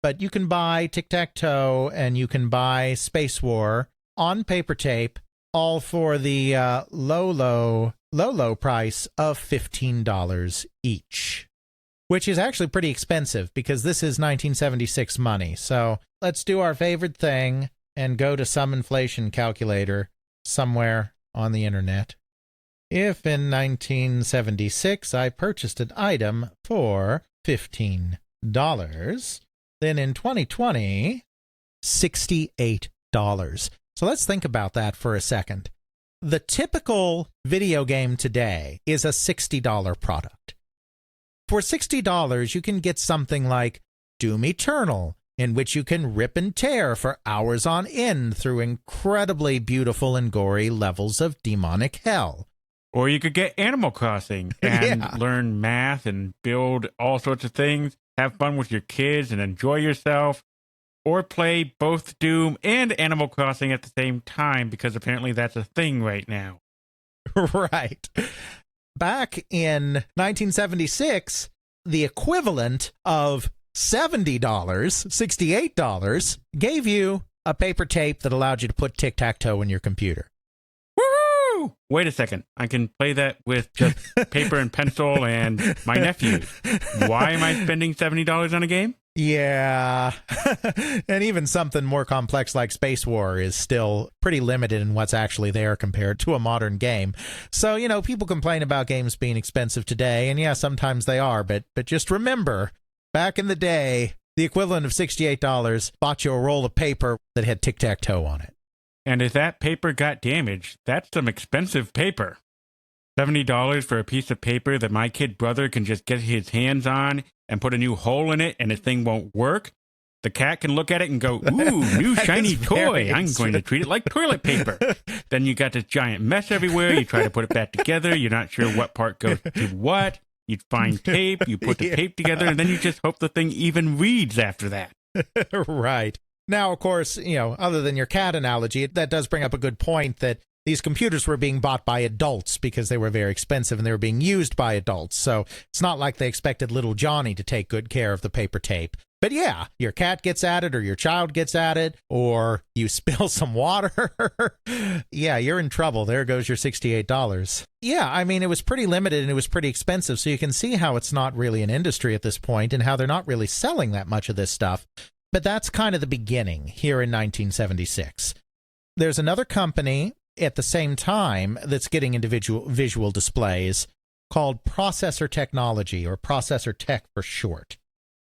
But you can buy Tic-Tac-Toe and you can buy Space War on paper tape, all for the low price of $15 each, which is actually pretty expensive because this is 1976 money. So let's do our favorite thing and go to some inflation calculator somewhere on the internet. If in 1976 I purchased an item for $15, Then in 2020, $68. So let's think about that for a second. The typical video game today is a $60 product. For $60, you can get something like Doom Eternal, in which you can rip and tear for hours on end through incredibly beautiful and gory levels of demonic hell. Or you could get Animal Crossing and learn math and build all sorts of things, have fun with your kids and enjoy yourself. Or play both Doom and Animal Crossing at the same time, because apparently that's a thing right now. Right. Back in 1976, the equivalent of $68, gave you a paper tape that allowed you to put tic-tac-toe in your computer. Woohoo! Wait a second. I can play that with just paper and pencil and my nephew. Why am I spending $70 on a game? Yeah. And even something more complex like Space War is still pretty limited in what's actually there compared to a modern game. So, you know, people complain about games being expensive today, and yeah, sometimes they are, but just remember, back in the day, the equivalent of $68 bought you a roll of paper that had tic-tac-toe on it. And if that paper got damaged, that's some expensive paper. $70 for a piece of paper that my kid brother can just get his hands on and put a new hole in it and the thing won't work. The cat can look at it and go, ooh, new shiny toy. I'm going to treat it like toilet paper. Then you got this giant mess everywhere. You try to put it back together. You're not sure what part goes to what. You find tape. You put the tape together, and then you just hope the thing even reads after that. Right. Now, of course, you know, other than your cat analogy, that does bring up a good point that these computers were being bought by adults because they were very expensive and they were being used by adults. So it's not like they expected little Johnny to take good care of the paper tape. But yeah, your cat gets at it or your child gets at it or you spill some water. Yeah, you're in trouble. There goes your $68. Yeah, I mean, it was pretty limited and it was pretty expensive. So you can see how it's not really an industry at this point and how they're not really selling that much of this stuff. But that's kind of the beginning here in 1976. There's another company at the same time that's getting into visual displays called Processor Technology, or Processor Tech for short.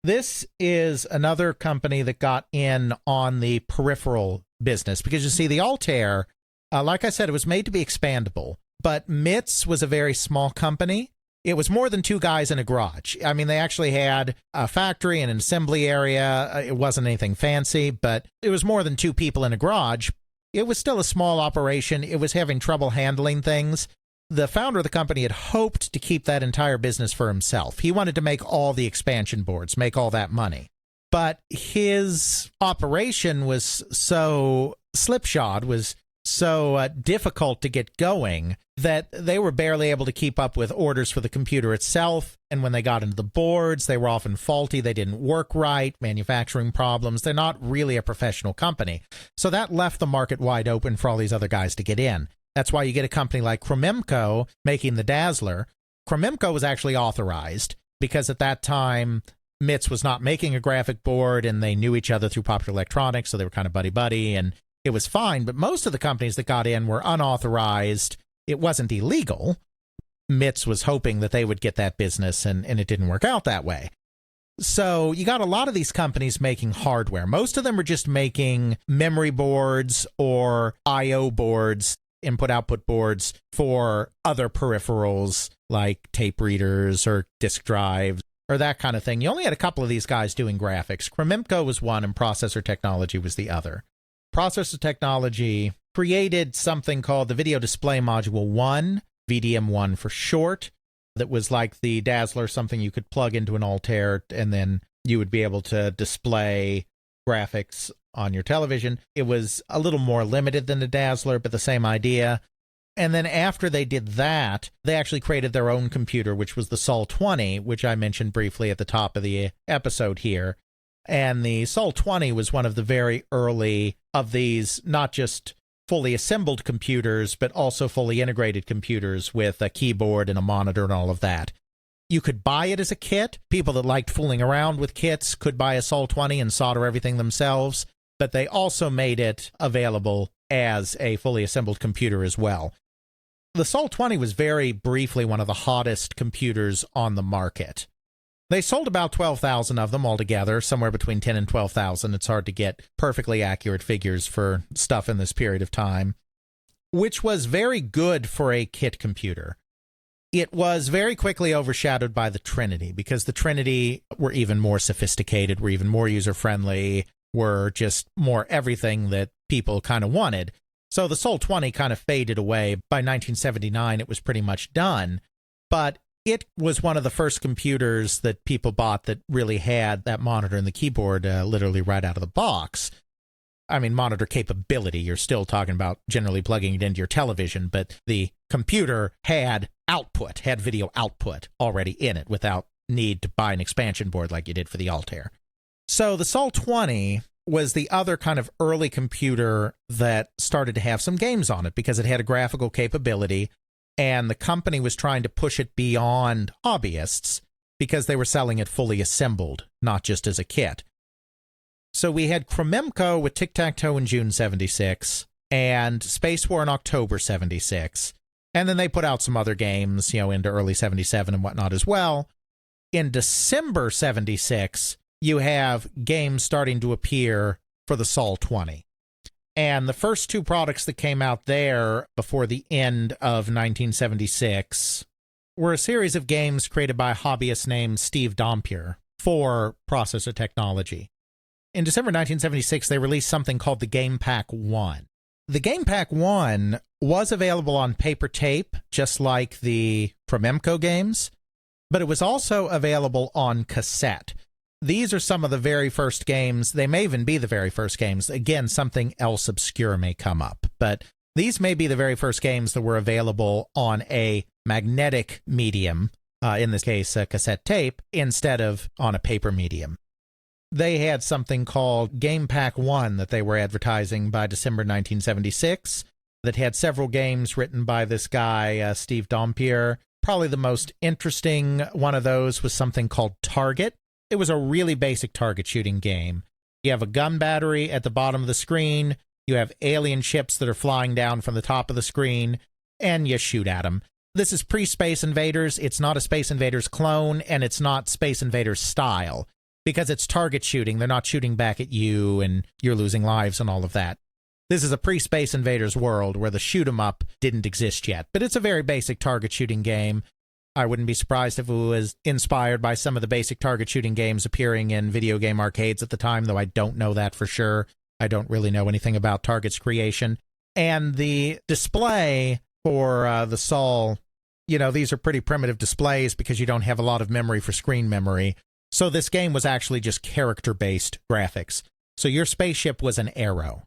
This is another company that got in on the peripheral business because, you see, the Altair, like I said, it was made to be expandable, but MITS was a very small company. It was more than two guys in a garage. I mean, they actually had a factory and an assembly area. It wasn't anything fancy, but it was more than two people in a garage. It was still a small operation. It was having trouble handling things. The founder of the company had hoped to keep that entire business for himself. He wanted to make all the expansion boards, make all that money. But his operation was so slipshod, was so difficult to get going, that they were barely able to keep up with orders for the computer itself. And when they got into the boards, they were often faulty. They didn't work right, manufacturing problems. They're not really a professional company. So that left the market wide open for all these other guys to get in. That's why you get a company like Chromemco making the Dazzler. Chromemco was actually authorized because at that time, MITS was not making a graphic board and they knew each other through Popular Electronics, so they were kind of buddy-buddy, and it was fine. But most of the companies that got in were unauthorized. It wasn't illegal. MITS was hoping that they would get that business, and it didn't work out that way. So you got a lot of these companies making hardware. Most of them are just making memory boards or I/O boards, input-output boards for other peripherals like tape readers or disk drives or that kind of thing. You only had a couple of these guys doing graphics. Chromemco was one and Processor Technology was the other. Processor Technology created something called the Video Display Module 1, VDM1 for short, that was like the Dazzler, something you could plug into an Altair and then you would be able to display graphics on your television. It was a little more limited than the Dazzler, but the same idea. And then after they did that, they actually created their own computer, which was the Sol 20, which I mentioned briefly at the top of the episode here. And the Sol 20 was one of the very early of these, not just fully assembled computers, but also fully integrated computers with a keyboard and a monitor and all of that. You could buy it as a kit. People that liked fooling around with kits could buy a Sol 20 and solder everything themselves, but they also made it available as a fully assembled computer as well. The Sol 20 was very briefly one of the hottest computers on the market. They sold about 12,000 of them altogether, somewhere between 10 and 12,000. It's hard to get perfectly accurate figures for stuff in this period of time, which was very good for a kit computer. It was very quickly overshadowed by the Trinity, because the Trinity were even more sophisticated, were even more user-friendly, were just more everything that people kind of wanted. So the Sol 20 kind of faded away. By 1979, it was pretty much done. But it was one of the first computers that people bought that really had that monitor and the keyboard literally right out of the box. I mean, monitor capability, you're still talking about generally plugging it into your television, but the computer had output, had video output already in it without need to buy an expansion board like you did for the Altair. So the Sol 20 was the other kind of early computer that started to have some games on it because it had a graphical capability, and the company was trying to push it beyond hobbyists because they were selling it fully assembled, not just as a kit. So we had Krememco with Tic-Tac-Toe in June 76 and Space War in October 76. And then they put out some other games, into early 77 and whatnot as well. In December 76, you have games starting to appear for the Sol 20. And the first two products that came out there before the end of 1976 were a series of games created by a hobbyist named Steve Dompier for processor technology. In December 1976, they released something called the Game Pack 1. The Game Pack 1 was available on paper tape, just like the Krememco games, but it was also available on cassette. These are some of the very first games. They may even be the very first games. Again, something else obscure may come up, but these may be the very first games that were available on a magnetic medium, in this case, a cassette tape, instead of on a paper medium. They had something called Game Pack 1 that they were advertising by December 1976 that had several games written by this guy, Steve Dompier. Probably the most interesting one of those was something called Target. It was a really basic target shooting game. You have a gun battery at the bottom of the screen, you have alien ships that are flying down from the top of the screen, and you shoot at them. This is pre-Space Invaders. It's not a Space Invaders clone, and it's not Space Invaders style. Because it's target shooting, they're not shooting back at you and you're losing lives and all of that. This is a pre-Space Invaders world where the shoot-'em-up didn't exist yet, but it's a very basic target shooting game. I wouldn't be surprised if it was inspired by some of the basic target shooting games appearing in video game arcades at the time, though I don't know that for sure. I don't really know anything about Target's creation. And the display for the Sol, these are pretty primitive displays because you don't have a lot of memory for screen memory. So this game was actually just character-based graphics. So your spaceship was an arrow.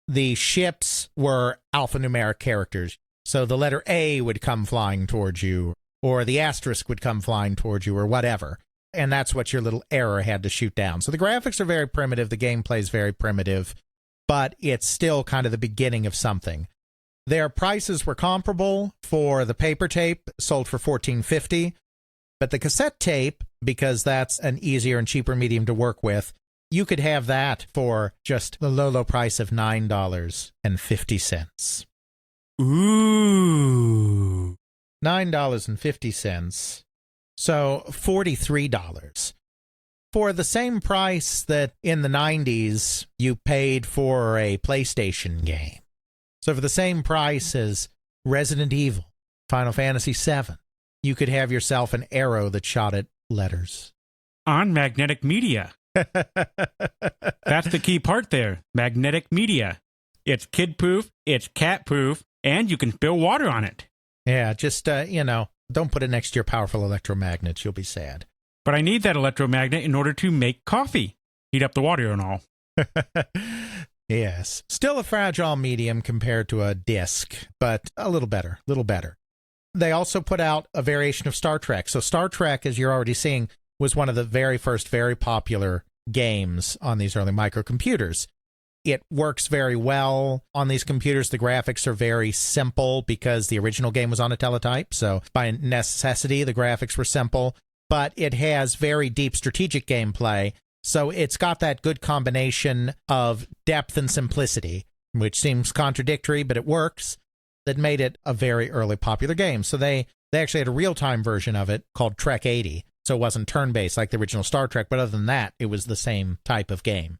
The ships were alphanumeric characters. So the letter A would come flying towards you, or the asterisk would come flying towards you, or whatever. And that's what your little arrow had to shoot down. So the graphics are very primitive, the gameplay is very primitive, but it's still kind of the beginning of something. Their prices were comparable. For the paper tape, sold for $14.50. But the cassette tape, because that's an easier and cheaper medium to work with, you could have that for just the low price of $9.50. Ooh. $9.50. So $43. For the same price that in the 90s you paid for a PlayStation game. So for the same price as Resident Evil, Final Fantasy VII, you could have yourself an arrow that shot at letters. On magnetic media. That's the key part there. Magnetic media. It's kid-proof, it's cat-proof, and you can spill water on it. Yeah, just, don't put it next to your powerful electromagnets. You'll be sad. But I need that electromagnet in order to make coffee. Heat up the water and all. Yes. Still a fragile medium compared to a disc, but a little better. They also put out a variation of Star Trek. So Star Trek, as you're already seeing, was one of the very first very popular games on these early microcomputers. It works very well on these computers. The graphics are very simple because the original game was on a teletype. So by necessity, the graphics were simple. But it has very deep strategic gameplay. So it's got that good combination of depth and simplicity, which seems contradictory, but it works. That made it a very early popular game. So they actually had a real-time version of it called Trek 80 So it wasn't turn-based like the original Star Trek, but other than that, it was the same type of game.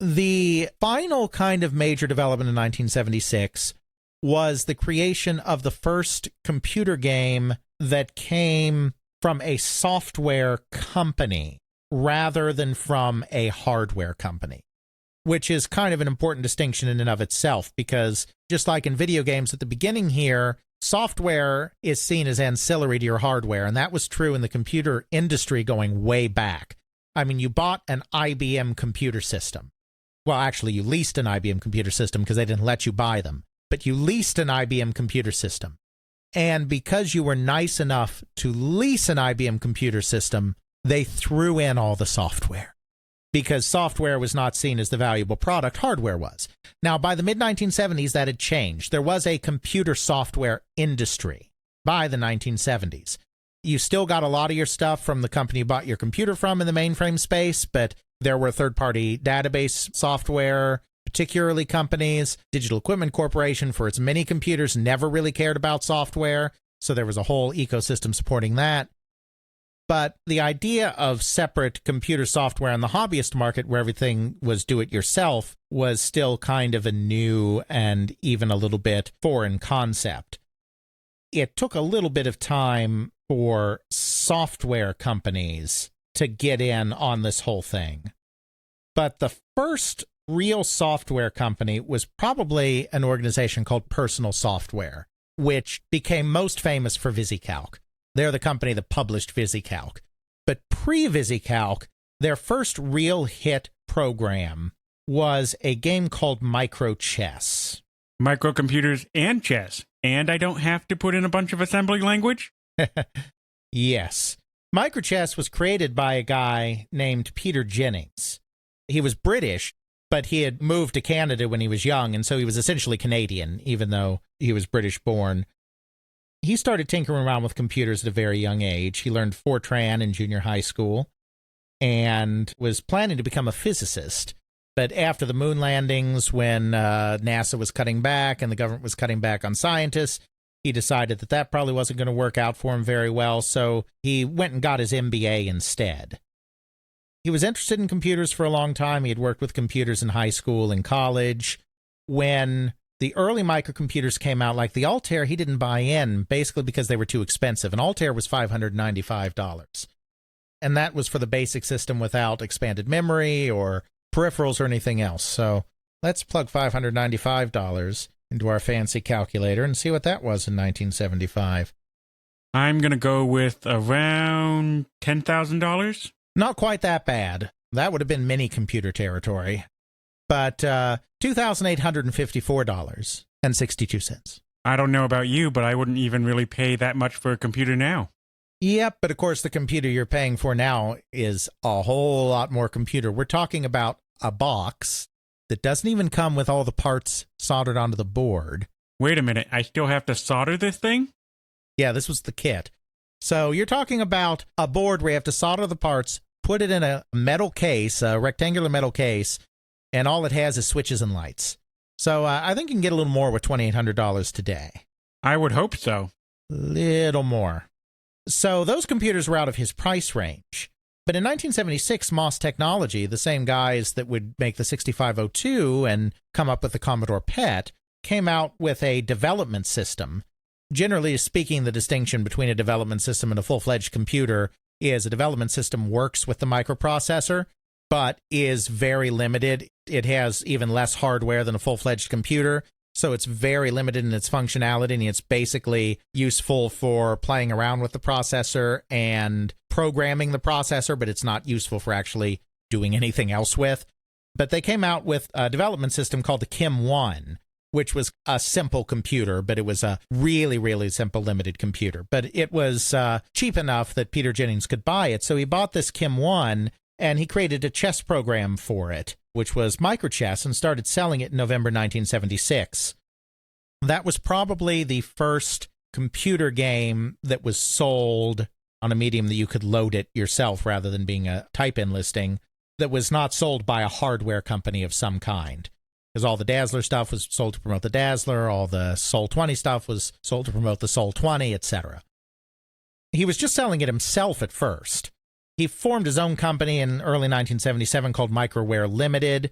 The final kind of major development in 1976 was the creation of the first computer game that came from a software company rather than from a hardware company, which is kind of an important distinction in and of itself, because just like in video games at the beginning here, software is seen as ancillary to your hardware, and that was true in the computer industry going way back. I mean, you bought an IBM computer system. Well, actually, you leased an IBM computer system because they didn't let you buy them, but you leased an IBM computer system. And because you were nice enough to lease an IBM computer system, they threw in all the software, because software was not seen as the valuable product hardware was. Now, by the mid-1970s, that had changed. There was a computer software industry by the 1970s. You still got a lot of your stuff from the company you bought your computer from in the mainframe space, but there were third-party database software, particularly companies. Digital Equipment Corporation, for its many computers, never really cared about software, so there was a whole ecosystem supporting that. But the idea of separate computer software in the hobbyist market, where everything was do-it-yourself, was still kind of a new and even a little bit foreign concept. It took a little bit of time for software companies to get in on this whole thing. But the first real software company was probably an organization called Personal Software, which became most famous for VisiCalc. They're the company that published VisiCalc. But pre-VisiCalc, their first real hit program was a game called Microchess. Microcomputers and chess. And I don't have to put in a bunch of assembly language? Yes. Microchess was created by a guy named Peter Jennings. He was British, but he had moved to Canada when he was young, and so he was essentially Canadian, even though he was British-born. He started tinkering around with computers at a very young age. He learned Fortran in junior high school and was planning to become a physicist. But after the moon landings, when NASA was cutting back and the government was cutting back on scientists, he decided that that probably wasn't going to work out for him very well, so he went and got his MBA instead. He was interested in computers for a long time. He had worked with computers in high school and college. When the early microcomputers came out, like the Altair, he didn't buy in, basically because they were too expensive. An Altair was $595. And that was for the basic system without expanded memory or peripherals or anything else. So let's plug $595 into our fancy calculator and see what that was in 1975. I'm going to go with around $10,000. Not quite that bad. That would have been mini computer territory. But $2,854.62. I don't know about you, but I wouldn't even really pay that much for a computer now. Yep, but of course the computer you're paying for now is a whole lot more computer. We're talking about a box that doesn't even come with all the parts soldered onto the board. Wait a minute, I still have to solder this thing? Yeah, this was the kit. So you're talking about a board where you have to solder the parts, put it in a metal case, a rectangular metal case, and all it has is switches and lights. So I think you can get a little more with $2,800 today. I would hope so. Little more. So those computers were out of his price range. But in 1976, Moss Technology, the same guys that would make the 6502 and come up with the Commodore PET, came out with a development system. Generally speaking, the distinction between a development system and a full-fledged computer is a development system works with the microprocessor, but is very limited. It has even less hardware than a full-fledged computer, so it's very limited in its functionality, and it's basically useful for playing around with the processor and programming the processor, but it's not useful for actually doing anything else with. But they came out with a development system called the KIM-1, which was a simple computer, but it was a really, really simple limited computer. But it was cheap enough that Peter Jennings could buy it, so he bought this KIM-1, and he created a chess program for it, which was Microchess, and started selling it in November 1976. That was probably the first computer game that was sold on a medium that you could load it yourself rather than being a type-in listing, that was not sold by a hardware company of some kind. Because all the Dazzler stuff was sold to promote the Dazzler, all the Sol 20 stuff was sold to promote the Sol 20, etc. he was just selling it himself at first. He formed his own company in early 1977 called Microware Limited.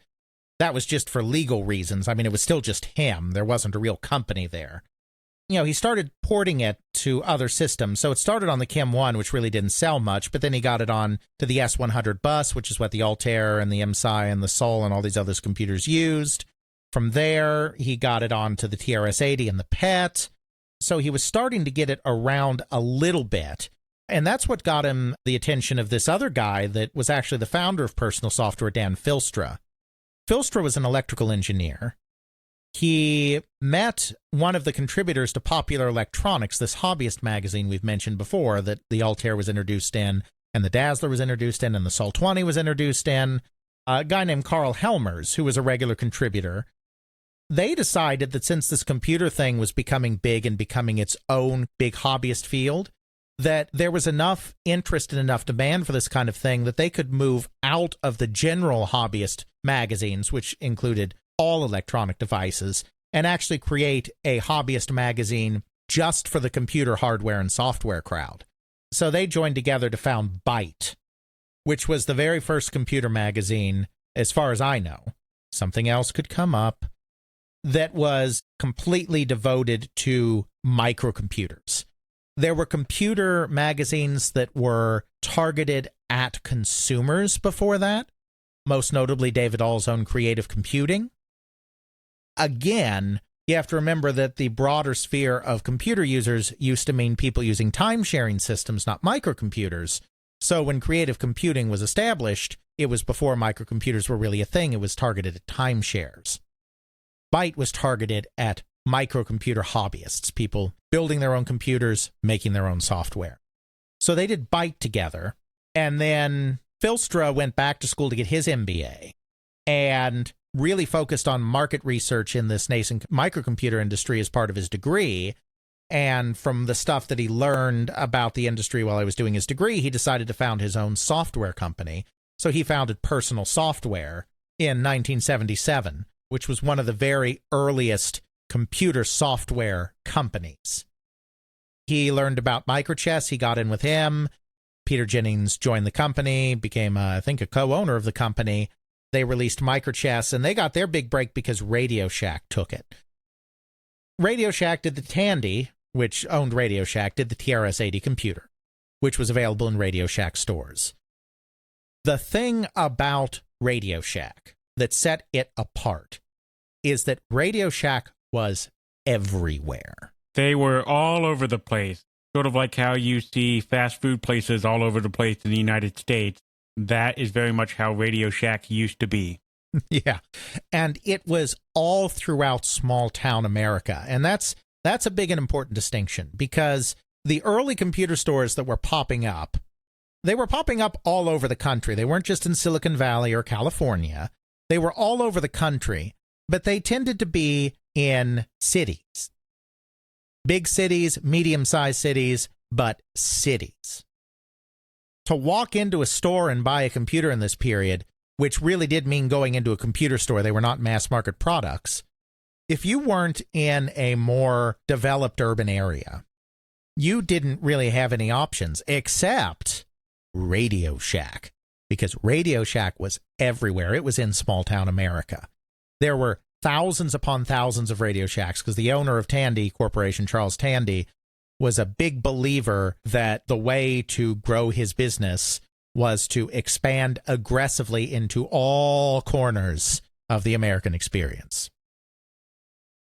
That was just for legal reasons. I mean, it was still just him. There wasn't a real company there. You know, he started porting it to other systems. So it started on the Chem 1, which really didn't sell much, but then he got it on to the S100 bus, which is what the Altair and the MSI and the Sol and all these other computers used. From there, he got it on to the TRS-80 and the PET. So he was starting to get it around a little bit. And that's what got him the attention of this other guy that was actually the founder of personal software, Dan Filstra. Filstra was an electrical engineer. He met one of the contributors to Popular Electronics, this hobbyist magazine we've mentioned before that the Altair was introduced in, and the Dazzler was introduced in, and the Sol 20 was introduced in, a guy named Carl Helmers, who was a regular contributor. They decided that since this computer thing was becoming big and becoming its own big hobbyist field, that there was enough interest and enough demand for this kind of thing that they could move out of the general hobbyist magazines, which included all electronic devices, and actually create a hobbyist magazine just for the computer hardware and software crowd. So they joined together to found Byte, which was the very first computer magazine, as far as I know. Something else could come up, that was completely devoted to microcomputers. There were computer magazines that were targeted at consumers before that, most notably David All's own Creative Computing. Again, you have to remember that the broader sphere of computer users used to mean people using time-sharing systems, not microcomputers. So when Creative Computing was established, it was before microcomputers were really a thing. It was targeted at timeshares. Byte was targeted at microcomputer hobbyists, people building their own computers, making their own software. So they did Byte together, and then Filstra went back to school to get his MBA and really focused on market research in this nascent microcomputer industry as part of his degree. And from the stuff that he learned about the industry while he was doing his degree, he decided to found his own software company. So he founded Personal Software in 1977, which was one of the very earliest computer software companies. He learned about microchess. He got in with him. Peter Jennings joined the company, became, I think, a co-owner of the company. They released microchess, and they got their big break because Radio Shack took it. Radio Shack did the Tandy, which owned Radio Shack, did the TRS-80 computer, which was available in Radio Shack stores. The thing about Radio Shack that set it apart is that Radio Shack was everywhere. They were all over the place, sort of like how you see fast food places all over the place in the United States. That is very much how Radio Shack used to be. Yeah, and it was all throughout small town America, and that's a big and important distinction, because the early computer stores that were popping up, they were popping up all over the country. They weren't just in Silicon Valley or California. They were all over the country, but they tended to be in cities. Big cities, medium-sized cities, but cities. To walk into a store and buy a computer in this period, which really did mean going into a computer store, they were not mass-market products. If you weren't in a more developed urban area, you didn't really have any options except Radio Shack, because Radio Shack was everywhere. It was in small-town America. There were thousands upon thousands of Radio Shacks, because the owner of Tandy Corporation, Charles Tandy, was a big believer that the way to grow his business was to expand aggressively into all corners of the American experience.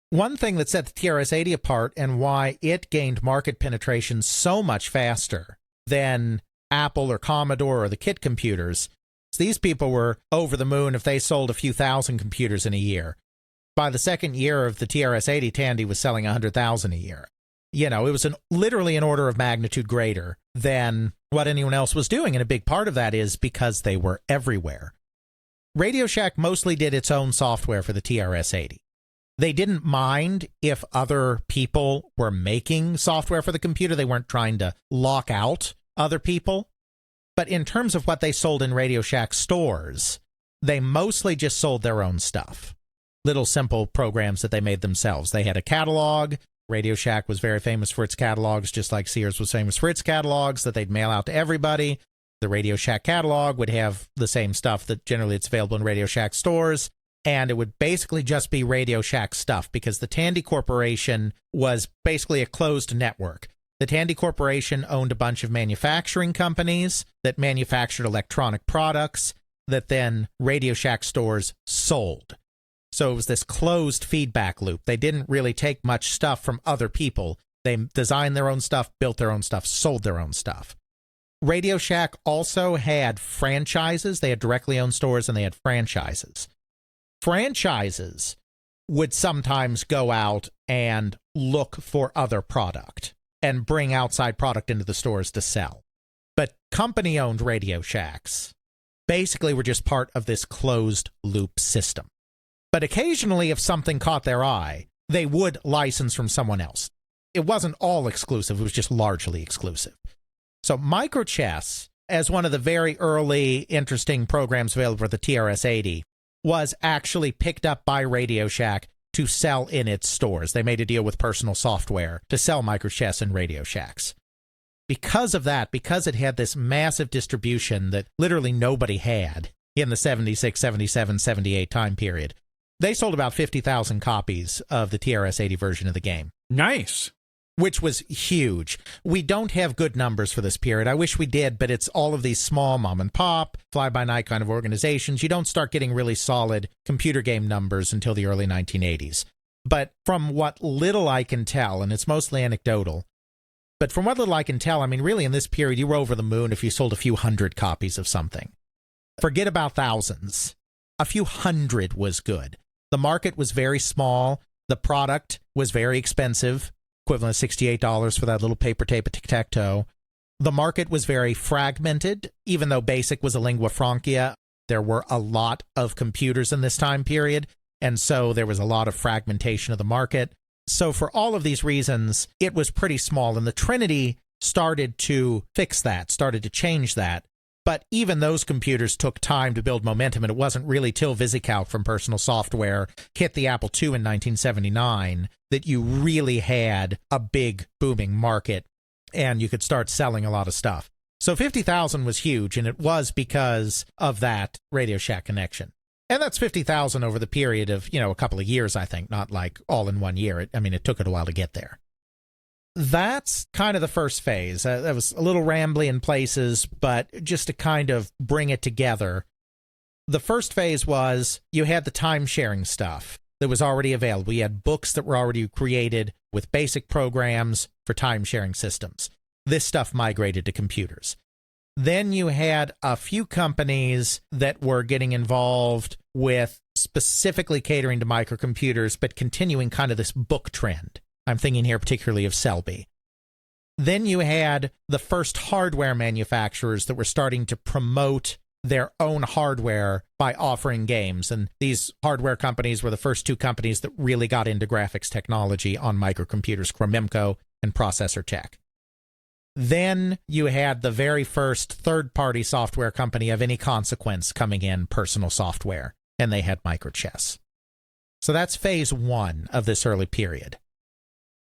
One thing that set the TRS-80 apart and why it gained market penetration so much faster than Apple or Commodore or the kit computers is these people were over the moon if they sold a few thousand computers in a year. By the second year of the TRS-80, Tandy was selling 100,000 a year. You know, it was literally an order of magnitude greater than what anyone else was doing, and a big part of that is because they were everywhere. Radio Shack mostly did its own software for the TRS-80. They didn't mind if other people were making software for the computer. They weren't trying to lock out other people. But in terms of what they sold in Radio Shack stores, they mostly just sold their own stuff. Little simple programs that they made themselves. They had a catalog. Radio Shack was very famous for its catalogs, just like Sears was famous for its catalogs that they'd mail out to everybody. The Radio Shack catalog would have the same stuff that generally it's available in Radio Shack stores, and it would basically just be Radio Shack stuff because the Tandy Corporation was basically a closed network. The Tandy Corporation owned a bunch of manufacturing companies that manufactured electronic products that then Radio Shack stores sold. So it was this closed feedback loop. They didn't really take much stuff from other people. They designed their own stuff, built their own stuff, sold their own stuff. Radio Shack also had franchises. They had directly owned stores and they had franchises. Franchises would sometimes go out and look for other product and bring outside product into the stores to sell. But company-owned Radio Shacks basically were just part of this closed loop system. But occasionally, if something caught their eye, they would license from someone else. It wasn't all exclusive, it was just largely exclusive. So Microchess, as one of the very early interesting programs available for the TRS-80, was actually picked up by Radio Shack to sell in its stores. They made a deal with Personal Software to sell Microchess in Radio Shacks. Because of that, because it had this massive distribution that literally nobody had in the 76, 77, 78 time period, they sold about 50,000 copies of the TRS-80 version of the game. Nice. Which was huge. We don't have good numbers for this period. I wish we did, but it's all of these small mom and pop, fly-by-night kind of organizations. You don't start getting really solid computer game numbers until the early 1980s. But from what little I can tell, and it's mostly anecdotal, but from what little I can tell, I mean, really in this period, you were over the moon if you sold a few hundred copies of something. Forget about thousands. A few hundred was good. The market was very small. The product was very expensive, equivalent of $68 for that little paper tape of tic-tac-toe. The market was very fragmented. Even though BASIC was a lingua franca, there were a lot of computers in this time period, and so there was a lot of fragmentation of the market. So for all of these reasons, it was pretty small, and the Trinity started to fix that, started to change that. But even those computers took time to build momentum, and it wasn't really till VisiCalc from Personal Software hit the Apple II in 1979 that you really had a big booming market, and you could start selling a lot of stuff. So 50,000 was huge, and it was because of that Radio Shack connection. And that's 50,000 over the period of, a couple of years, I think, not like all in one year. It took it a while to get there. That's kind of the first phase. That was a little rambly in places, but just to kind of bring it together. The first phase was you had the time-sharing stuff that was already available. You had books that were already created with basic programs for time-sharing systems. This stuff migrated to computers. Then you had a few companies that were getting involved with specifically catering to microcomputers, but continuing kind of this book trend. I'm thinking here particularly of Selby. Then you had the first hardware manufacturers that were starting to promote their own hardware by offering games. And these hardware companies were the first two companies that really got into graphics technology on microcomputers, Chromemco and Processor Tech. Then you had the very first third-party software company of any consequence coming in, Personal Software, and they had Microchess. So that's phase one of this early period.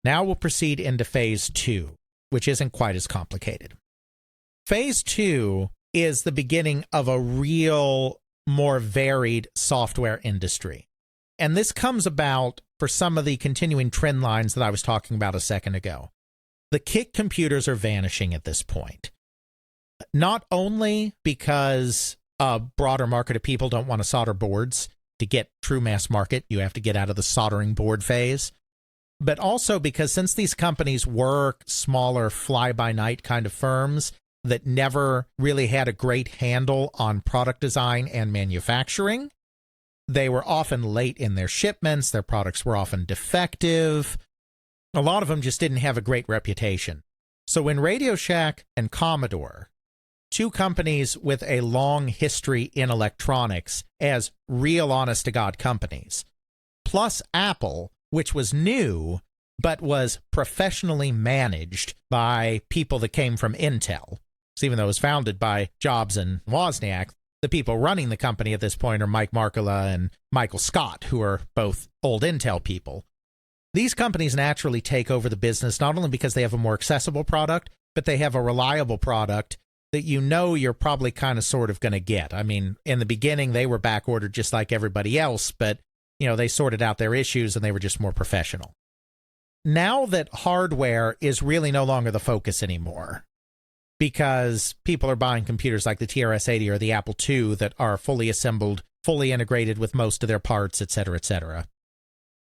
Now we'll proceed into phase two, which isn't quite as complicated. Phase two is the beginning of a real, more varied software industry. And this comes about for some of the continuing trend lines that I was talking about a second ago. The kit computers are vanishing at this point. Not only because a broader market of people don't want to solder boards. To get true mass market, you have to get out of the soldering board phase. But also because since these companies were smaller fly-by-night kind of firms that never really had a great handle on product design and manufacturing, they were often late in their shipments, their products were often defective. A lot of them just didn't have a great reputation. So when Radio Shack and Commodore, two companies with a long history in electronics as real honest-to-God companies, plus Apple, which was new, but was professionally managed by people that came from Intel. So even though it was founded by Jobs and Wozniak, the people running the company at this point are Mike Markkula and Michael Scott, who are both old Intel people. these companies naturally take over the business, not only because they have a more accessible product, but they have a reliable product that you know you're probably kind of sort of going to get. I mean, in the beginning, they were back ordered just like everybody else, but, they sorted out their issues and they were just more professional. Now that hardware is really no longer the focus anymore, because people are buying computers like the TRS-80 or the Apple II that are fully assembled, fully integrated with most of their parts, et cetera,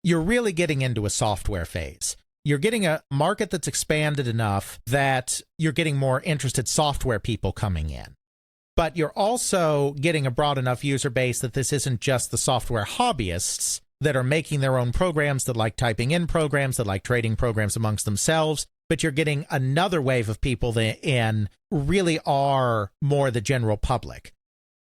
you're really getting into a software phase. You're getting a market that's expanded enough that you're getting more interested software people coming in. But you're also getting a broad enough user base that this isn't just the software hobbyists that are making their own programs, that like typing in programs, that like trading programs amongst themselves, but you're getting another wave of people that really are more the general public.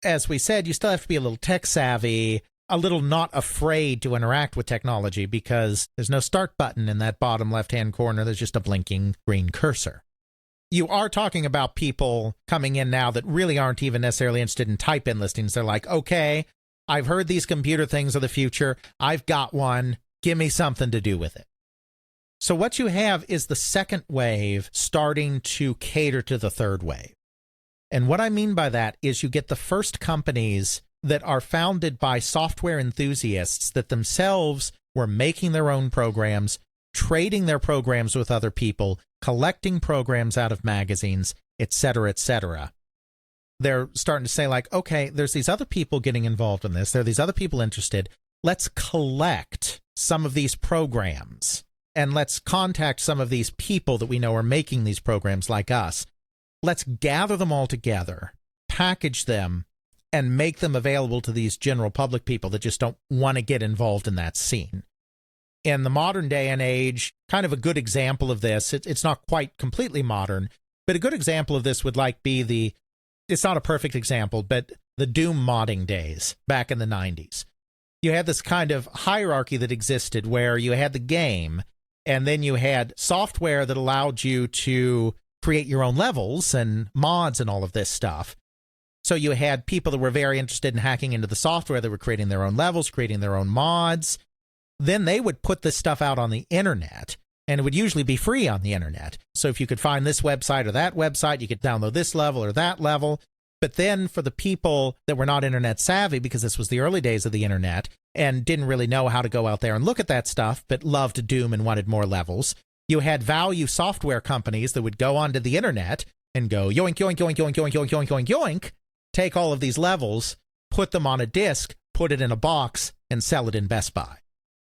As we said, you still have to be a little tech savvy, a little not afraid to interact with technology, because there's no start button in that bottom left-hand corner. There's just a blinking green cursor. You are talking about people coming in now that really aren't even necessarily interested in type-in listings. They're like, okay, I've heard these computer things are the future. I've got one. Give me something to do with it. So what you have is the second wave starting to cater to the third wave. And what I mean by that is you get the first companies that are founded by software enthusiasts that themselves were making their own programs, trading their programs with other people, collecting programs out of magazines, et cetera. They're starting to say, like, okay, there's these other people getting involved in this. There are these other people interested. Let's collect some of these programs, and let's contact some of these people that we know are making these programs like us. Let's gather them all together, package them, and make them available to these general public people that just don't want to get involved in that scene. In the modern day and age, kind of a good example of this, it's not quite completely modern, but a good example of this would be it's not a perfect example, but the Doom modding days back in the 90s. You had this kind of hierarchy that existed where you had the game, and then you had software that allowed you to create your own levels and mods and all of this stuff. So you had people that were very interested in hacking into the software that were creating their own levels, creating their own mods. Then they would put this stuff out on the internet, and it would usually be free on the internet. So if you could find this website or that website, you could download this level or that level. But then for the people that were not internet savvy, because this was the early days of the internet and didn't really know how to go out there and look at that stuff, but loved Doom and wanted more levels, you had value software companies that would go onto the internet and go yoink, yoink, yoink, yoink, yoink, yoink, yoink, yoink, yoink, take all of these levels, put them on a disc, put it in a box, and sell it in Best Buy.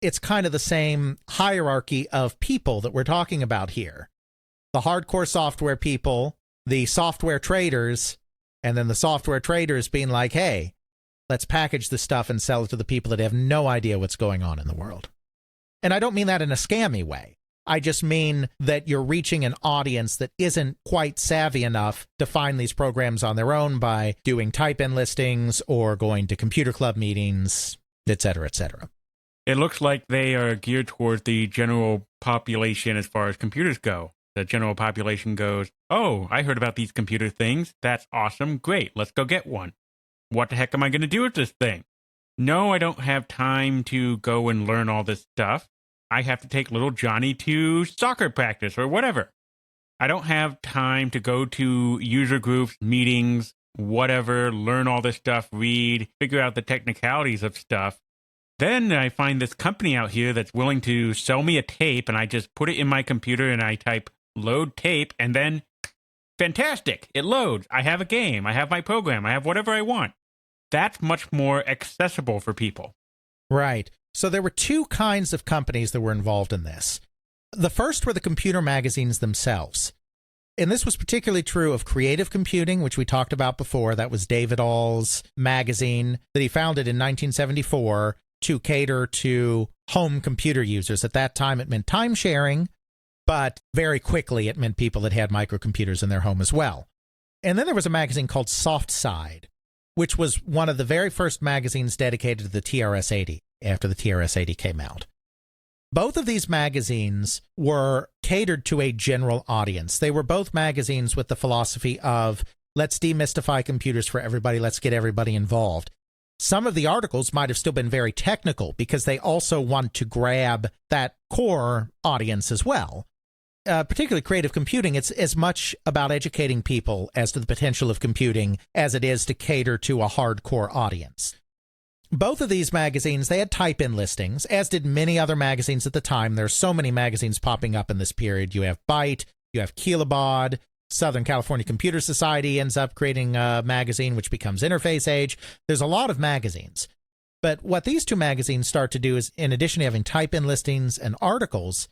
It's kind of the same hierarchy of people that we're talking about here. The hardcore software people, the software traders, and then the software traders being like, hey, let's package this stuff and sell it to the people that have no idea what's going on in the world. And I don't mean that in a scammy way. I just mean that you're reaching an audience that isn't quite savvy enough to find these programs on their own by doing type-in listings or going to computer club meetings, et cetera, et cetera. It looks like they are geared towards the general population as far as computers go. The general population goes, oh, I heard about these computer things. That's awesome. Great. Let's go get one. What the heck am I going to do with this thing? No, I don't have time to go and learn all this stuff. I have to take little Johnny to soccer practice or whatever. I don't have time to go to user groups, meetings, whatever, learn all this stuff, read, figure out the technicalities of stuff. Then I find this company out here that's willing to sell me a tape, and I just put it in my computer and I type load tape, and then fantastic, it loads. I have a game, I have my program, I have whatever I want. That's much more accessible for people. Right. So there were two kinds of companies that were involved in this. The first were the computer magazines themselves. And this was particularly true of Creative Computing, which we talked about before. That was David All's magazine that he founded in 1974 to cater to home computer users. At that time, it meant time sharing, but very quickly it meant people that had microcomputers in their home as well. And then there was a magazine called Soft Side, which was one of the very first magazines dedicated to the TRS-80 after the TRS-80 came out. Both of these magazines were catered to a general audience. They were both magazines with the philosophy of, let's demystify computers for everybody, let's get everybody involved. Some of the articles might have still been very technical because they also want to grab that core audience as well. Particularly creative computing, it's as much about educating people as to the potential of computing as it is to cater to a hardcore audience. Both of these magazines, they had type-in listings, as did many other magazines at the time. There are so many magazines popping up in this period. You have Byte, you have Kilobaud, Southern California Computer Society ends up creating a magazine which becomes Interface Age. There's a lot of magazines. But what these two magazines start to do is, in addition to having type-in listings and articles,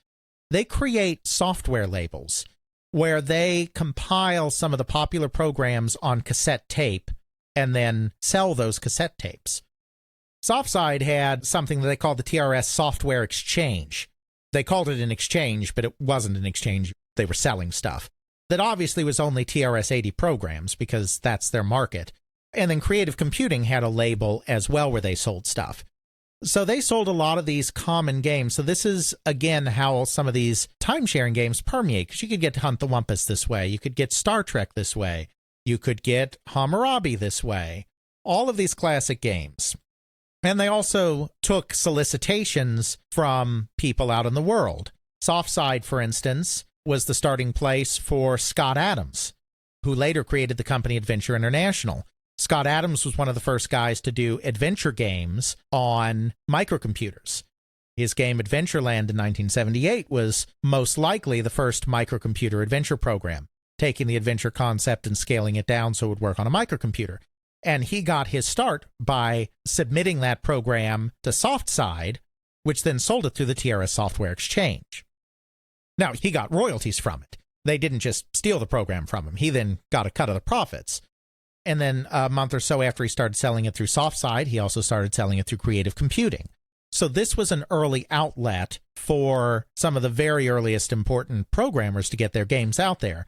they create software labels where they compile some of the popular programs on cassette tape and then sell those cassette tapes. Softside had something that they called the TRS Software Exchange. They called it an exchange, but it wasn't an exchange. They were selling stuff. That obviously was only TRS-80 programs because that's their market. And then Creative Computing had a label as well where they sold stuff. So they sold a lot of these common games. So this is, again, how some of these time-sharing games permeate, because you could get Hunt the Wumpus this way. You could get Star Trek this way. You could get Hammurabi this way. All of these classic games. And they also took solicitations from people out in the world. Softside, for instance, was the starting place for Scott Adams, who later created the company Adventure International. Scott Adams was one of the first guys to do adventure games on microcomputers. His game Adventureland in 1978 was most likely the first microcomputer adventure program, taking the adventure concept and scaling it down so it would work on a microcomputer. And he got his start by submitting that program to Softside, which then sold it through the TRS Software Exchange. Now, he got royalties from it. They didn't just steal the program from him. He then got a cut of the profits. And then a month or so after he started selling it through Softside, he also started selling it through Creative Computing. So this was an early outlet for some of the very earliest important programmers to get their games out there.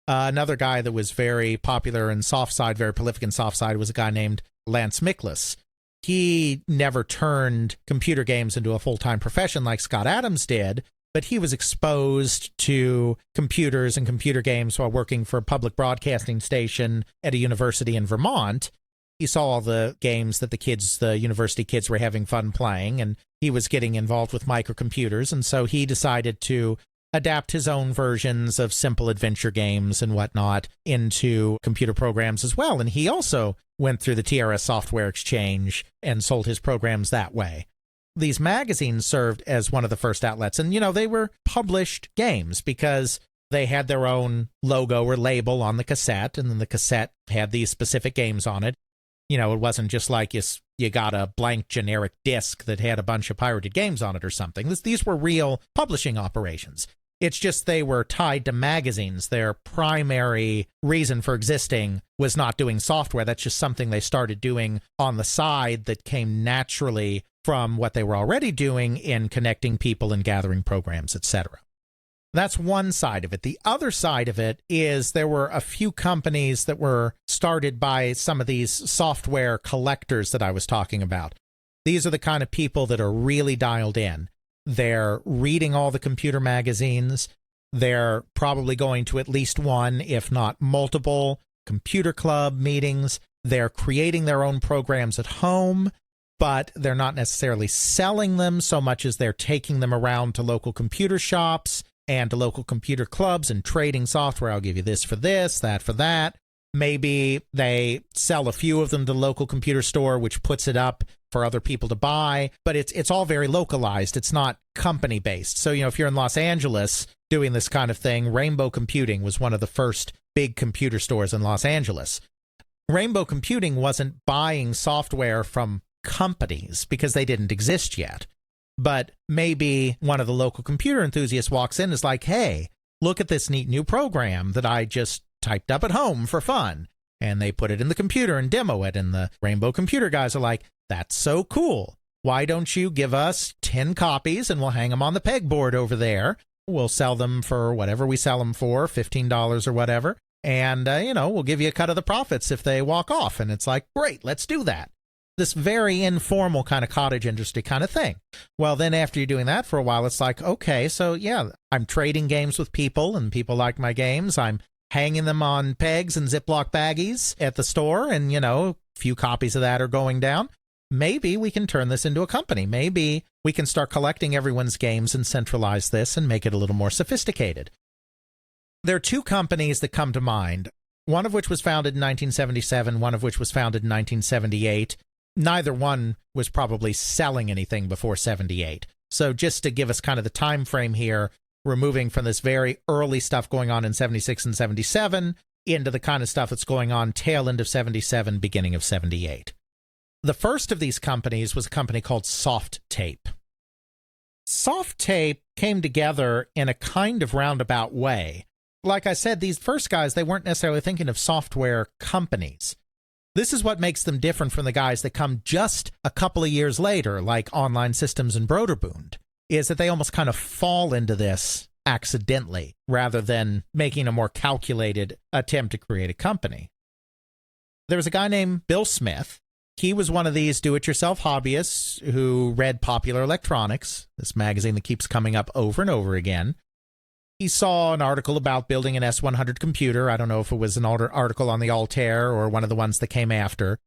Another guy that was very popular in Softside, very prolific in Softside, was a guy named Lance Miklas. He never turned computer games into a full-time profession like Scott Adams did, but he was exposed to computers and computer games while working for a public broadcasting station at a university in Vermont. He saw all the games that the university kids were having fun playing, and he was getting involved with microcomputers, and so he decided to adapt his own versions of simple adventure games and whatnot into computer programs as well. And he also went through the TRS Software Exchange and sold his programs that way. These magazines served as one of the first outlets. And, they were published games because they had their own logo or label on the cassette, and then the cassette had these specific games on it. It wasn't just like you got a blank generic disc that had a bunch of pirated games on it or something. These were real publishing operations. It's just they were tied to magazines. Their primary reason for existing was not doing software. That's just something they started doing on the side that came naturally from what they were already doing in connecting people and gathering programs, etc. That's one side of it. The other side of it is there were a few companies that were started by some of these software collectors that I was talking about. These are the kind of people that are really dialed in. They're reading all the computer magazines. They're probably going to at least one, if not multiple, computer club meetings. They're creating their own programs at home, but they're not necessarily selling them so much as they're taking them around to local computer shops and to local computer clubs and trading software. I'll give you this for this, that for that. Maybe they sell a few of them to the local computer store, which puts it up for other people to buy, but it's all very localized. It's not company-based. So, if you're in Los Angeles doing this kind of thing, Rainbow Computing was one of the first big computer stores in Los Angeles. Rainbow Computing wasn't buying software from companies because they didn't exist yet. But maybe one of the local computer enthusiasts walks in and is like, hey, look at this neat new program that I just typed up at home for fun. And they put it in the computer and demo it. And the Rainbow Computer guys are like, that's so cool. Why don't you give us 10 copies and we'll hang them on the pegboard over there. We'll sell them for whatever we sell them for, $15 or whatever. And, we'll give you a cut of the profits if they walk off. And it's like, great, let's do that. This very informal kind of cottage industry kind of thing. Well, then after you're doing that for a while, it's like, okay, so yeah, I'm trading games with people and people like my games. I'm hanging them on pegs and Ziploc baggies at the store, and, a few copies of that are going down. Maybe we can turn this into a company. Maybe we can start collecting everyone's games and centralize this and make it a little more sophisticated. There are two companies that come to mind, one of which was founded in 1977, one of which was founded in 1978. Neither one was probably selling anything before 78. So just to give us kind of the time frame here, we're moving from this very early stuff going on in 76 and 77 into the kind of stuff that's going on tail end of 77, beginning of 78. The first of these companies was a company called Soft Tape. Soft Tape came together in a kind of roundabout way. Like I said, these first guys, they weren't necessarily thinking of software companies. This is what makes them different from the guys that come just a couple of years later, like Online Systems and Broderbund, is that they almost kind of fall into this accidentally rather than making a more calculated attempt to create a company. There was a guy named Bill Smith. He was one of these do-it-yourself hobbyists who read Popular Electronics, this magazine that keeps coming up over and over again. He saw an article about building an S100 computer. I don't know if it was an article on the Altair or one of the ones that came after.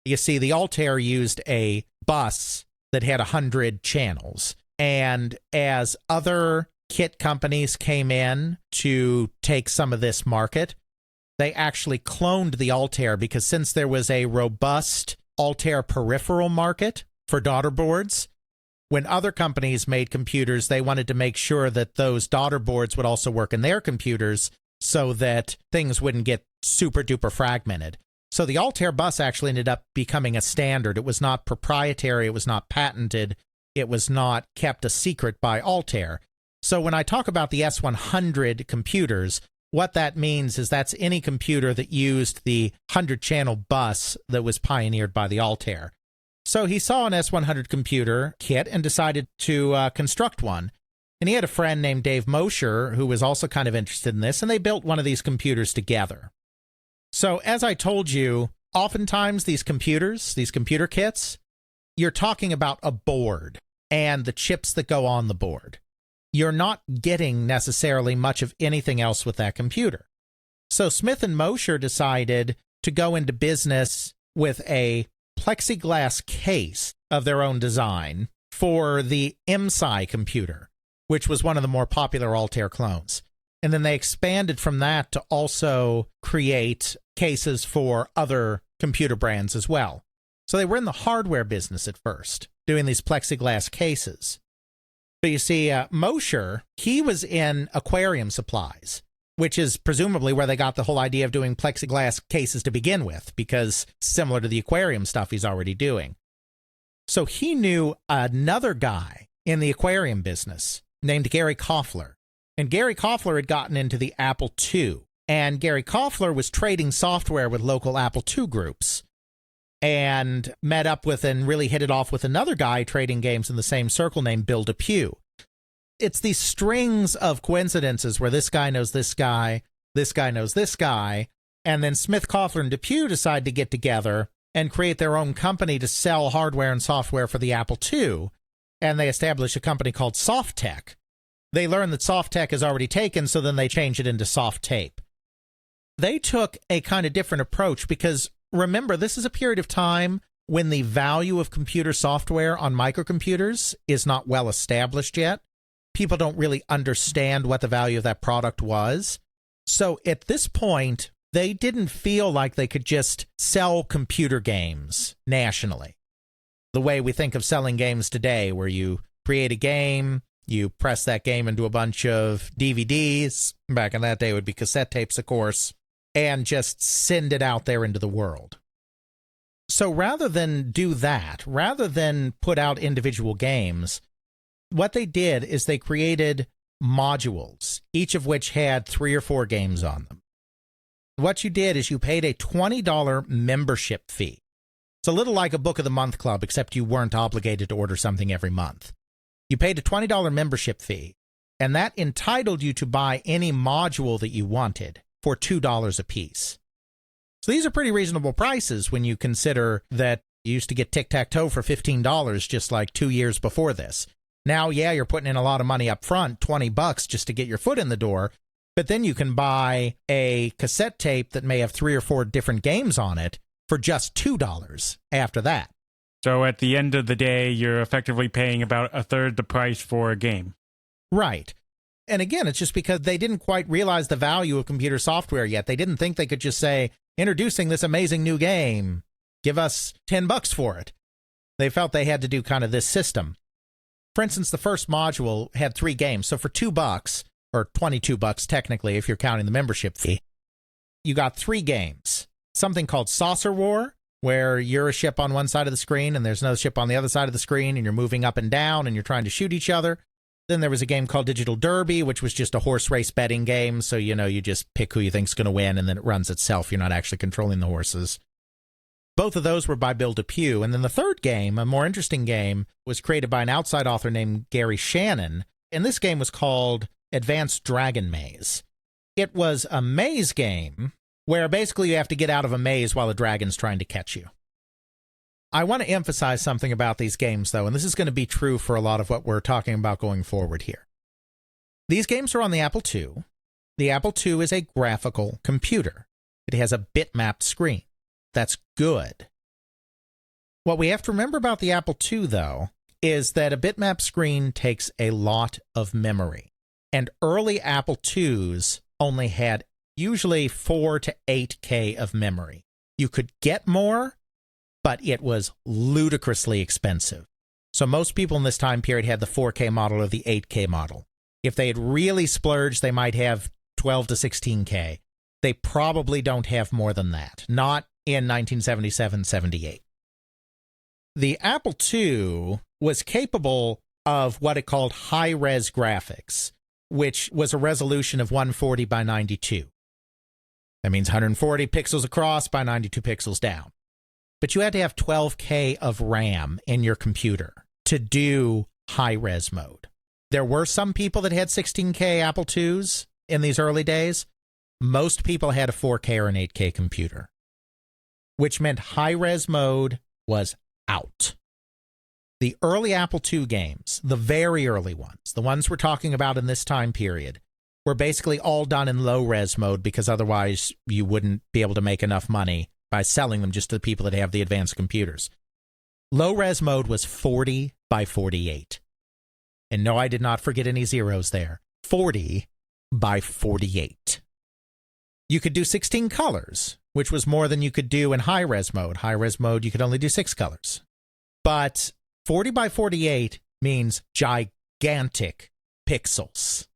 You see, the Altair used a bus that had 100 channels. And as other kit companies came in to take some of this market, they actually cloned the Altair, because since there was a robust Altair peripheral market for daughter boards, when other companies made computers, they wanted to make sure that those daughter boards would also work in their computers so that things wouldn't get super duper fragmented. So the Altair bus actually ended up becoming a standard. It was not proprietary. It was not patented. It was not kept a secret by Altair. So when I talk about the S100 computers, what that means is that's any computer that used the 100-channel bus that was pioneered by the Altair. So he saw an S100 computer kit and decided to construct one. And he had a friend named Dave Mosher who was also kind of interested in this, and they built one of these computers together. So as I told you, oftentimes these computer kits, you're talking about a board and the chips that go on the board. You're not getting necessarily much of anything else with that computer. So Smith and Mosher decided to go into business with a plexiglass case of their own design for the MSI computer, which was one of the more popular Altair clones. And then they expanded from that to also create cases for other computer brands as well. So they were in the hardware business at first, doing these plexiglass cases. But you see, Mosher, he was in aquarium supplies, which is presumably where they got the whole idea of doing plexiglass cases to begin with, because similar to the aquarium stuff he's already doing. So he knew another guy in the aquarium business named Gary Koffler. And Gary Koffler had gotten into the Apple II. And Gary Koffler was trading software with local Apple II groups and met up with and really hit it off with another guy trading games in the same circle named Bill Depew. It's these strings of coincidences where this guy knows this guy knows this guy, and then Smith, Koffler, and Depew decide to get together and create their own company to sell hardware and software for the Apple II, and they establish a company called Softtech. They learn that Softtech is already taken, so then they change it into Soft Tape. They took a kind of different approach because, remember, this is a period of time when the value of computer software on microcomputers is not well established yet. People don't really understand what the value of that product was. So at this point, they didn't feel like they could just sell computer games nationally, the way we think of selling games today, where you create a game, you press that game into a bunch of DVDs, back in that day it would be cassette tapes, of course, and just send it out there into the world. So rather than do that, rather than put out individual games, what they did is they created modules, each of which had 3 or 4 games on them. What you did is you paid a $20 membership fee. It's a little like a Book of the Month Club, except you weren't obligated to order something every month. You paid a $20 membership fee, and that entitled you to buy any module that you wanted for $2 a piece. So these are pretty reasonable prices when you consider that you used to get tic-tac-toe for $15 just like 2 years before this. Now, yeah, you're putting in a lot of money up front, $20 just to get your foot in the door, But then you can buy a cassette tape that may have 3 or 4 different games on it for just $2 after that. So at the end of the day, you're effectively paying about a third the price for a game. Right. And again, it's just because they didn't quite realize the value of computer software yet. They didn't think they could just say, introducing this amazing new game, give us $10 for it. They felt they had to do kind of this system. For instance, the first module had 3 games. So for $2, or $22 technically if you're counting the membership fee, you got 3 games. Something called Saucer War, where you're a ship on one side of the screen and there's another ship on the other side of the screen and you're moving up and down and you're trying to shoot each other. Then there was a game called Digital Derby, which was just a horse race betting game. So, you just pick who you think's going to win and then it runs itself. You're not actually controlling the horses. Both of those were by Bill DePue. And then the third game, a more interesting game, was created by an outside author named Gary Shannon. And this game was called Advanced Dragon Maze. It was a maze game where basically you have to get out of a maze while a dragon's trying to catch you. I want to emphasize something about these games, though, and this is going to be true for a lot of what we're talking about going forward here. These games are on the Apple II. The Apple II is a graphical computer. It has a bitmapped screen. That's good. What we have to remember about the Apple II, though, is that a bitmap screen takes a lot of memory. And early Apple IIs only had usually 4 to 8K of memory. You could get more, but it was ludicrously expensive. So most people in this time period had the 4K model or the 8K model. If they had really splurged, they might have 12 to 16K. They probably don't have more than that. Not in 1977-78. The Apple II was capable of what it called high-res graphics, which was a resolution of 140 by 92. That means 140 pixels across by 92 pixels down. But you had to have 12K of RAM in your computer to do high-res mode. There were some people that had 16K Apple IIs in these early days. Most people had a 4K or an 8K computer, which meant high-res mode was out. The early Apple II games, the very early ones, the ones we're talking about in this time period, were basically all done in low-res mode because otherwise you wouldn't be able to make enough money by selling them just to the people that have the advanced computers. Low-res mode was 40 by 48. And no, I did not forget any zeros there. 40 by 48. You could do 16 colors, which was more than you could do in high-res mode. High-res mode, you could only do 6 colors. But 40 by 48 means gigantic pixels.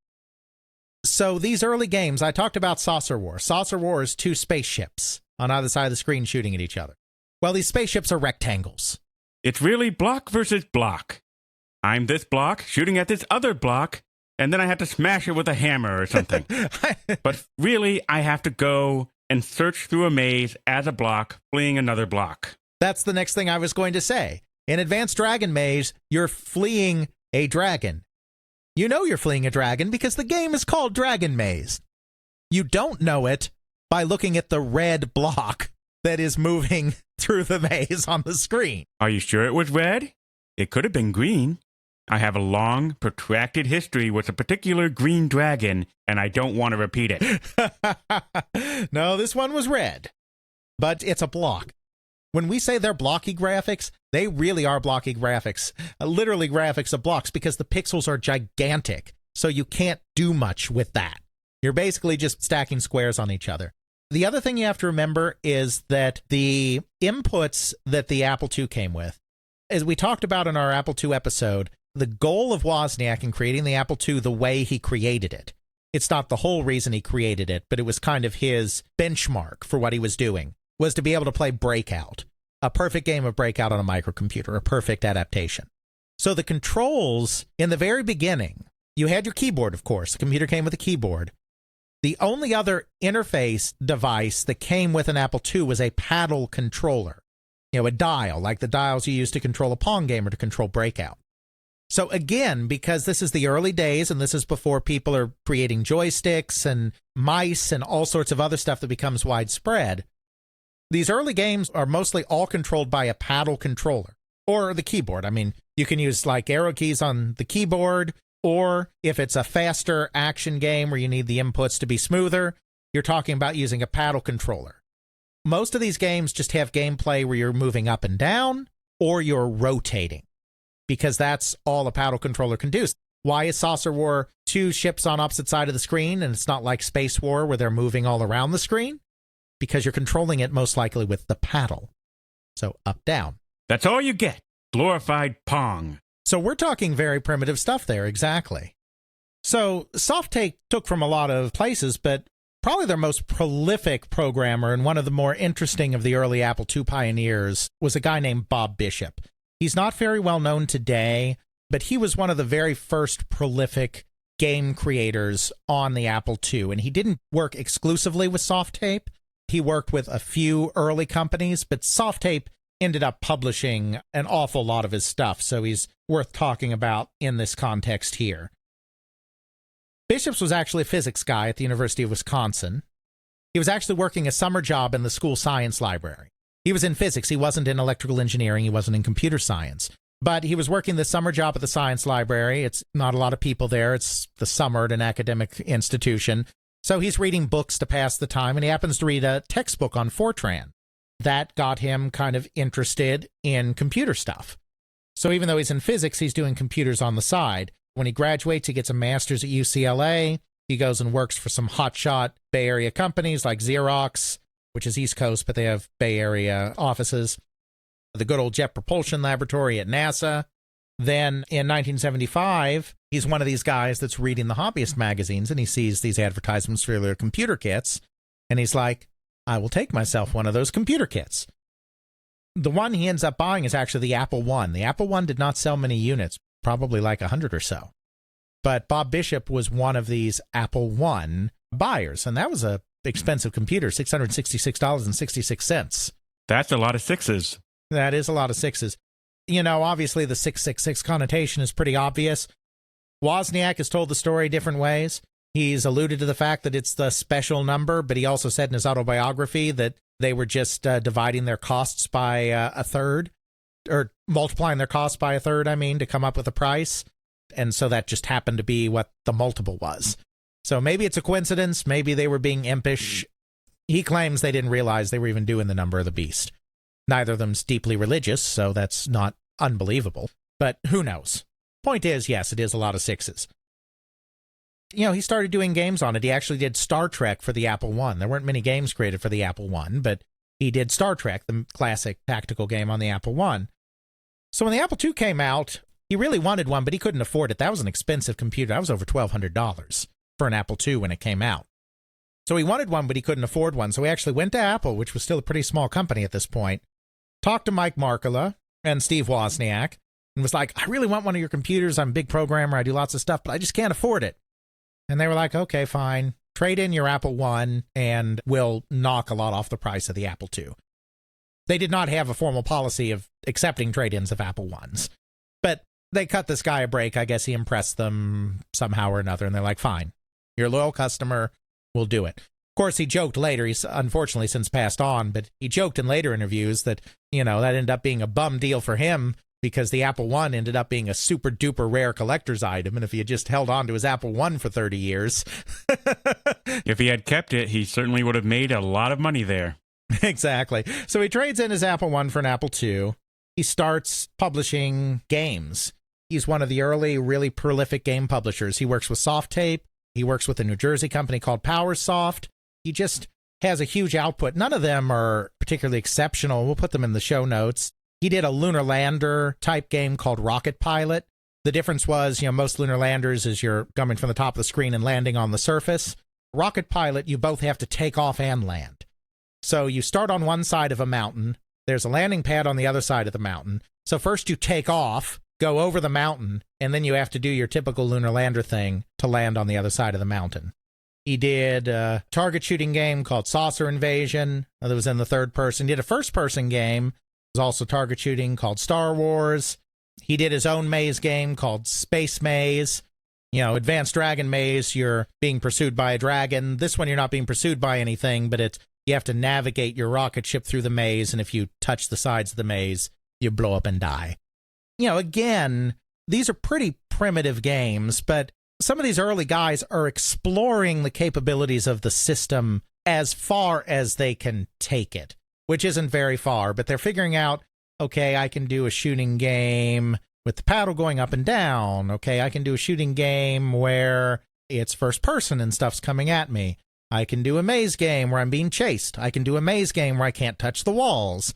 So these early games, I talked about Saucer War. Saucer War is 2 spaceships on either side of the screen shooting at each other. Well, these spaceships are rectangles. It's really block versus block. I'm this block shooting at this other block, and then I have to smash it with a hammer or something. But really, I have to go and search through a maze as a block, fleeing another block. That's the next thing I was going to say. In Advanced Dragon Maze, you're fleeing a dragon. You know you're fleeing a dragon because the game is called Dragon Maze. You don't know it by looking at the red block that is moving through the maze on the screen. Are you sure it was red? It could have been green. I have a long, protracted history with a particular green dragon, and I don't want to repeat it. No, this one was red, but it's a block. When we say they're blocky graphics, they really are blocky graphics. Literally graphics of blocks because the pixels are gigantic, so you can't do much with that. You're basically just stacking squares on each other. The other thing you have to remember is that the inputs that the Apple II came with, as we talked about in our Apple II episode, the goal of Wozniak in creating the Apple II the way he created it, it's not the whole reason he created it, but it was kind of his benchmark for what he was doing, was to be able to play Breakout, a perfect game of Breakout on a microcomputer, a perfect adaptation. So the controls, in the very beginning, you had your keyboard, of course. The computer came with a keyboard. The only other interface device that came with an Apple II was a paddle controller. A dial, like the dials you use to control a Pong game or to control Breakout. So again, because this is the early days and this is before people are creating joysticks and mice and all sorts of other stuff that becomes widespread, these early games are mostly all controlled by a paddle controller or the keyboard. I mean, you can use like arrow keys on the keyboard. Or if it's a faster action game where you need the inputs to be smoother, you're talking about using a paddle controller. Most of these games just have gameplay where you're moving up and down or you're rotating, because that's all a paddle controller can do. Why is Saucer War 2 ships on opposite side of the screen and it's not like Space War where they're moving all around the screen? Because you're controlling it most likely with the paddle. So up, down. That's all you get. Glorified Pong. So we're talking very primitive stuff there, exactly. So Softape took from a lot of places, but probably their most prolific programmer and one of the more interesting of the early Apple II pioneers was a guy named Bob Bishop. He's not very well known today, but he was one of the very first prolific game creators on the Apple II, and he didn't work exclusively with Softape. He worked with a few early companies, but Softape ended up publishing an awful lot of his stuff, so he's worth talking about in this context here. Bishop's was actually a physics guy at the University of Wisconsin. He was actually working a summer job in the school science library. He was in physics. He wasn't in electrical engineering. He wasn't in computer science. But he was working the summer job at the science library. It's not a lot of people there. It's the summer at an academic institution. So he's reading books to pass the time, and he happens to read a textbook on Fortran. That got him kind of interested in computer stuff. So even though he's in physics, he's doing computers on the side. When he graduates, he gets a master's at UCLA. He goes and works for some hotshot Bay Area companies like Xerox, which is East Coast, but they have Bay Area offices. The good old Jet Propulsion Laboratory at NASA. Then in 1975, he's one of these guys that's reading the hobbyist magazines, and he sees these advertisements for their computer kits, and he's like, I will take myself one of those computer kits. The one he ends up buying is actually the Apple I. The Apple I did not sell many units, probably like 100 or so. But Bob Bishop was one of these Apple I buyers, and that was a expensive computer, $666.66. That's a lot of sixes. That is a lot of sixes. You know, obviously the 666 connotation is pretty obvious. Wozniak has told the story different ways. He's alluded to the fact that it's the special number, but he also said in his autobiography that they were just dividing their costs by a third, or multiplying their costs by a third, to come up with a price. And so that just happened to be what the multiple was. So maybe it's a coincidence. Maybe they were being impish. He claims they didn't realize they were even doing the number of the beast. Neither of them's deeply religious, so that's not unbelievable. But who knows? Point is, yes, it is a lot of sixes. You know, he started doing games on it. He actually did Star Trek for the Apple I. There weren't many games created for the Apple I, but he did Star Trek, the classic tactical game on the Apple I. So when the Apple II came out, he really wanted one, but he couldn't afford it. That was an expensive computer. That was over $1,200 for an Apple II when it came out. So he wanted one, but he couldn't afford one. So he actually went to Apple, which was still a pretty small company at this point, talked to Mike Markkula and Steve Wozniak, and was like, I really want one of your computers. I'm a big programmer. I do lots of stuff, but I just can't afford it. And they were like, okay, fine. Trade in your Apple I, and we'll knock a lot off the price of the Apple II. They did not have a formal policy of accepting trade-ins of Apple Is. But they cut this guy a break. I guess he impressed them somehow or another, and they're like, fine. You're a loyal customer. We'll do it. Of course, he joked later. He's unfortunately since passed on, but he joked in later interviews that, that ended up being a bum deal for him because the Apple I ended up being a super duper rare collector's item. And if he had just held on to his Apple I for 30 years. If he had kept it, he certainly would have made a lot of money there. Exactly. So he trades in his Apple I for an Apple II. He starts publishing games. He's one of the early, really prolific game publishers. He works with Softape. He works with a New Jersey company called PowerSoft. He just has a huge output. None of them are particularly exceptional. We'll put them in the show notes. He did a lunar lander type game called Rocket Pilot. The difference was, most lunar landers is you're coming from the top of the screen and landing on the surface. Rocket Pilot, you both have to take off and land. So you start on one side of a mountain. There's a landing pad on the other side of the mountain. So first you take off, go over the mountain, and then you have to do your typical lunar lander thing to land on the other side of the mountain. He did a target shooting game called Saucer Invasion. That was in the third person. He did a first-person game. It was also target shooting called Star Wars. He did his own maze game called Space Maze. Advanced Dragon Maze, you're being pursued by a dragon. This one, you're not being pursued by anything, but you have to navigate your rocket ship through the maze, and if you touch the sides of the maze, you blow up and die. Again, these are pretty primitive games, but some of these early guys are exploring the capabilities of the system as far as they can take it, which isn't very far, but they're figuring out, okay, I can do a shooting game with the paddle going up and down. Okay, I can do a shooting game where it's first person and stuff's coming at me. I can do a maze game where I'm being chased. I can do a maze game where I can't touch the walls.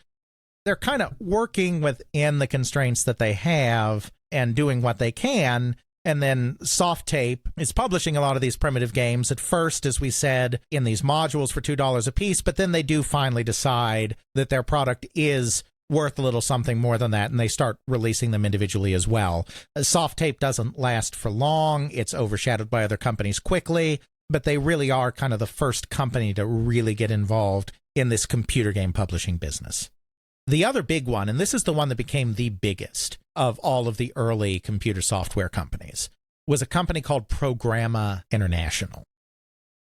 They're kind of working within the constraints that they have and doing what they can. And then Soft Tape is publishing a lot of these primitive games at first, as we said, in these modules for $2 a piece, but then they do finally decide that their product is worth a little something more than that, and they start releasing them individually as well. Soft Tape doesn't last for long. It's overshadowed by other companies quickly, but they really are kind of the first company to really get involved in this computer game publishing business. The other big one, and this is the one that became the biggest of all of the early computer software companies, was a company called Programma International.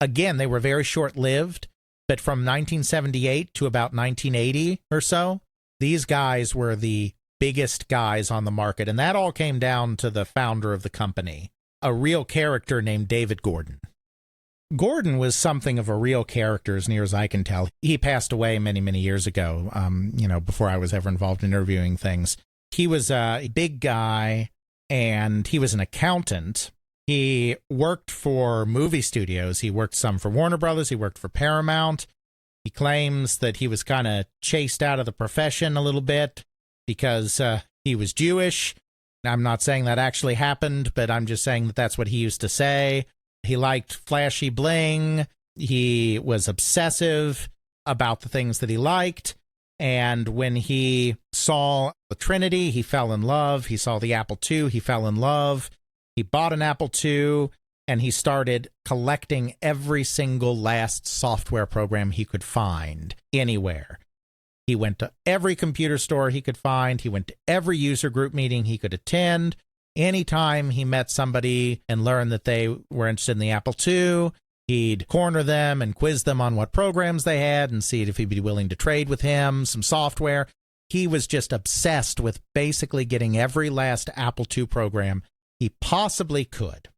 Again, they were very short-lived, but from 1978 to about 1980 or so, these guys were the biggest guys on the market, and that all came down to the founder of the company, a real character named David Gordon. Gordon was something of a real character, as near as I can tell. He passed away many, many years ago, before I was ever involved in interviewing things. He was a big guy, and he was an accountant. He worked for movie studios. He worked some for Warner Brothers. He worked for Paramount. He claims that he was kind of chased out of the profession a little bit because he was Jewish. I'm not saying that actually happened, but I'm just saying that that's what he used to say. He liked flashy bling. He was obsessive about the things that he liked. And when he saw the Trinity, he fell in love. He saw the Apple II, he fell in love. He bought an Apple II, and he started collecting every single last software program he could find anywhere. He went to every computer store he could find. He went to every user group meeting he could attend. Anytime he met somebody and learned that they were interested in the Apple II, he'd corner them and quiz them on what programs they had and see if he'd be willing to trade with him some software. He was just obsessed with basically getting every last Apple II program he possibly could.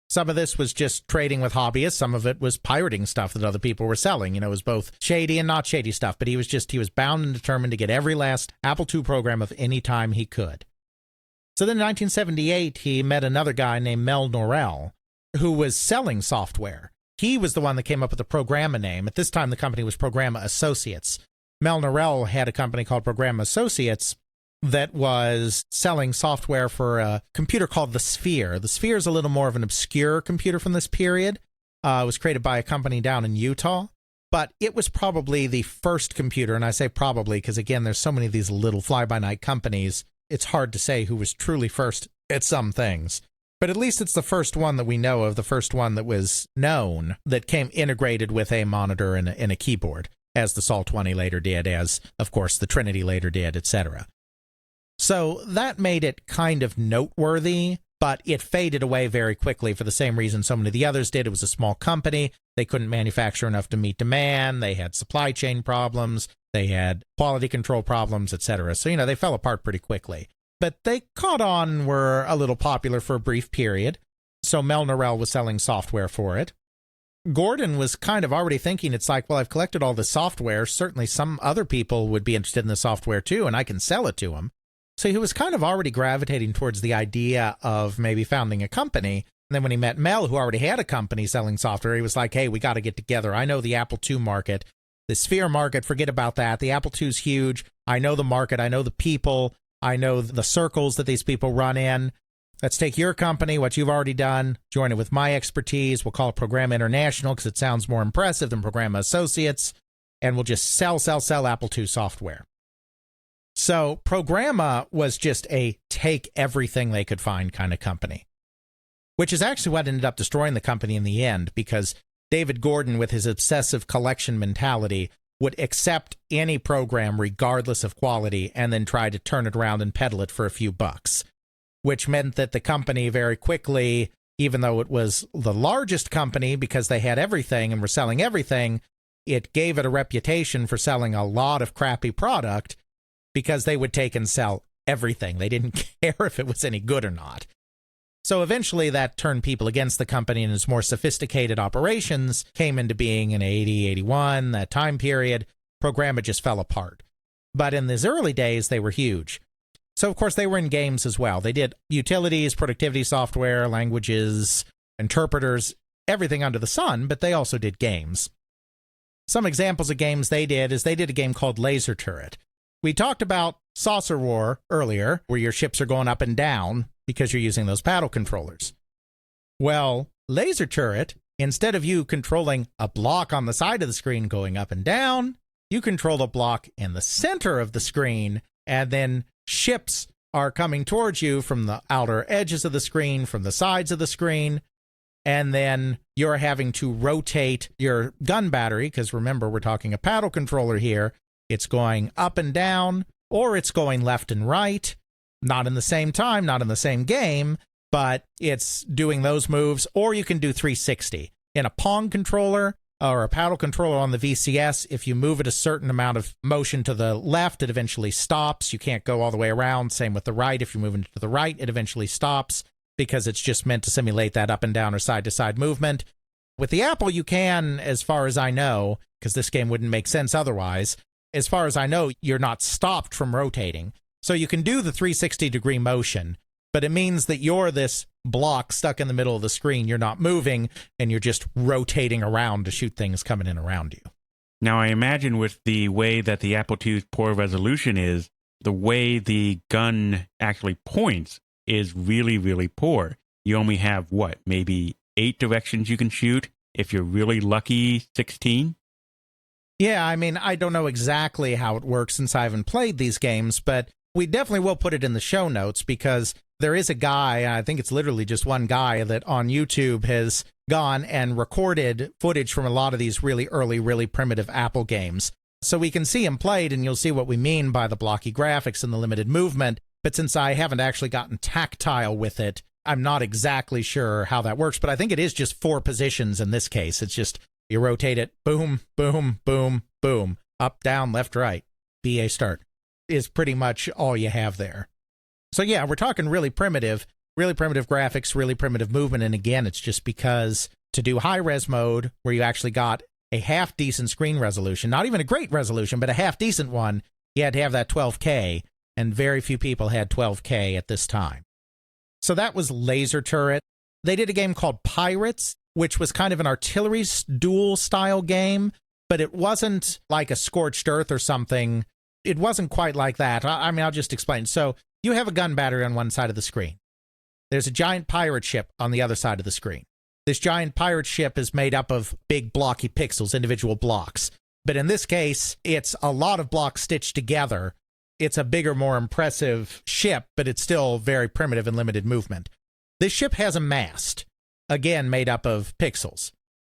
Some of this was just trading with hobbyists. Some of it was pirating stuff that other people were selling. It was both shady and not shady stuff, but he was bound and determined to get every last Apple II program of any time he could. So then in 1978, he met another guy named Mel Norrell, who was selling software. He was the one that came up with the Programma name. At this time, the company was Programma Associates. Mel Norrell had a company called Programma Associates that was selling software for a computer called the Sphere. The Sphere is a little more of an obscure computer from this period. It was created by a company down in Utah, but it was probably the first computer, and I say probably because, again, there's so many of these little fly-by-night companies, it's hard to say who was truly first at some things. But at least it's the first one that we know of, the first one that was known, that came integrated with a monitor and a keyboard, as the Sol 20 later did, as, of course, the Trinity later did, etc. So that made it kind of noteworthy, but it faded away very quickly for the same reason so many of the others did. It was a small company. They couldn't manufacture enough to meet demand. They had supply chain problems. They had quality control problems, etc. So, they fell apart pretty quickly. But they caught on and were a little popular for a brief period. So Mel Norrell was selling software for it. Gordon was kind of already thinking, it's like, well, I've collected all this software. Certainly some other people would be interested in the software too, and I can sell it to them. So he was kind of already gravitating towards the idea of maybe founding a company. And then when he met Mel, who already had a company selling software, he was like, hey, we got to get together. I know the Apple II market. The Sphere market, forget about that. The Apple II is huge. I know the market. I know the people. I know the circles that these people run in. Let's take your company, what you've already done, join it with my expertise. We'll call it Programma International because it sounds more impressive than Programma Associates. And we'll just sell Apple II software. So Programma was just a take everything they could find kind of company, which is actually what ended up destroying the company in the end, because David Gordon, with his obsessive collection mentality, would accept any program regardless of quality and then try to turn it around and peddle it for a few bucks, which meant that the company very quickly, even though it was the largest company because they had everything and were selling everything, it gave it a reputation for selling a lot of crappy product because they would take and sell everything. They didn't care if it was any good or not. So eventually that turned people against the company, and its more sophisticated operations came into being in 80, 81, that time period. Programma just fell apart. But in these early days, they were huge. So, of course, they were in games as well. They did utilities, productivity software, languages, interpreters, everything under the sun, but they also did games. Some examples of games they did is they did a game called Laser Turret. We talked about Saucer War earlier, where your ships are going up and down because you're using those paddle controllers. Well, Laser Turret, instead of you controlling a block on the side of the screen going up and down, you control a block in the center of the screen, and then ships are coming towards you from the outer edges of the screen, from the sides of the screen, and then you're having to rotate your gun battery, because remember, we're talking a paddle controller here. It's going up and down, or it's going left and right, not in the same time, not in the same game, but it's doing those moves, or you can do 360. In a Pong controller or a paddle controller on the VCS, if you move it a certain amount of motion to the left, it eventually stops. You can't go all the way around. Same with the right. If you move it to the right, it eventually stops because it's just meant to simulate that up and down or side-to-side movement. With the Apple, you can, as far as I know, because this game wouldn't make sense otherwise, as far as I know, you're not stopped from rotating. So you can do the 360-degree motion, but it means that you're this block stuck in the middle of the screen. You're not moving, and you're just rotating around to shoot things coming in around you. Now, I imagine with the way that the Apple II's poor resolution is, the way the gun actually points is really, really poor. You only have, maybe 8 directions you can shoot? If you're really lucky, 16? Yeah, I mean, I don't know exactly how it works since I haven't played these games, but we definitely will put it in the show notes because there is a guy, I think it's literally just one guy, that on YouTube has gone and recorded footage from a lot of these really early, really primitive Apple games. So we can see him played, and you'll see what we mean by the blocky graphics and the limited movement. But since I haven't actually gotten tactile with it, I'm not exactly sure how that works. But I think it is just 4 positions in this case. It's just you rotate it, boom, boom, boom, boom, up, down, left, right, BA start is pretty much all you have there. So yeah, we're talking really primitive graphics, really primitive movement. And again, it's just because to do high-res mode, where you actually got a half-decent screen resolution, not even a great resolution, but a half-decent one, you had to have that 12K, and very few people had 12K at this time. So that was Laser Turret. They did a game called Pirates, which was kind of an artillery duel style game, but it wasn't like a Scorched Earth or something. It wasn't quite like that. I mean, I'll just explain. So you have a gun battery on one side of the screen. There's a giant pirate ship on the other side of the screen. This giant pirate ship is made up of big blocky pixels, individual blocks. But in this case, it's a lot of blocks stitched together. It's a bigger, more impressive ship, but it's still very primitive and limited movement. This ship has a mast, again, made up of pixels.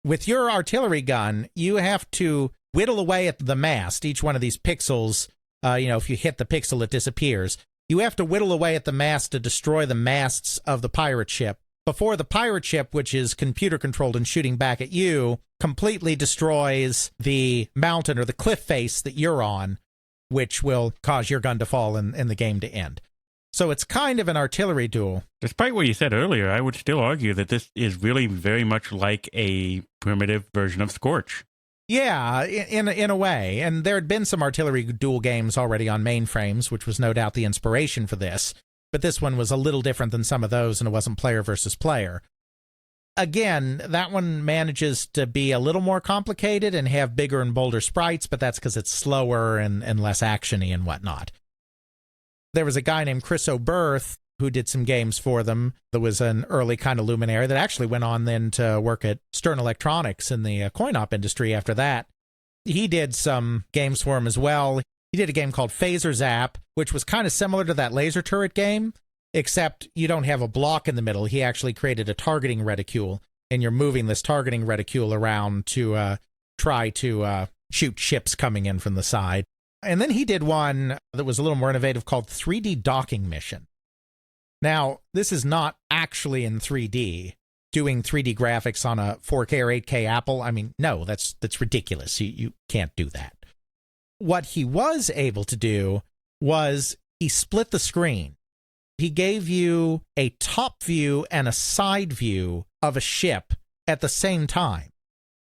With your artillery gun, you have to whittle away at the mast. Each one of these pixels, if you hit the pixel, it disappears. You have to whittle away at the mast to destroy the masts of the pirate ship before the pirate ship, which is computer controlled and shooting back at you, completely destroys the mountain or the cliff face that you're on, which will cause your gun to fall and the game to end. So it's kind of an artillery duel. Despite what you said earlier, I would still argue that this is really very much like a primitive version of Scorch. Yeah, in a way. And there had been some artillery duel games already on mainframes, which was no doubt the inspiration for this. But this one was a little different than some of those, and it wasn't player versus player. Again, that one manages to be a little more complicated and have bigger and bolder sprites, but that's because it's slower and less action-y and whatnot. There was a guy named Chris Oberth who did some games for them. There was an early kind of luminary that actually went on then to work at Stern Electronics in the coin-op industry after that. He did some games for him as well. He did a game called Phaser Zap, which was kind of similar to that Laser Turret game, except you don't have a block in the middle. He actually created a targeting reticule, and you're moving this targeting reticule around to try to shoot ships coming in from the side. And then he did one that was a little more innovative called 3D Docking Mission. Now, this is not actually in 3D, doing 3D graphics on a 4K or 8K Apple. I mean, no, that's ridiculous. You can't do that. What he was able to do was he split the screen. he gave you a top view and a side view of a ship at the same time,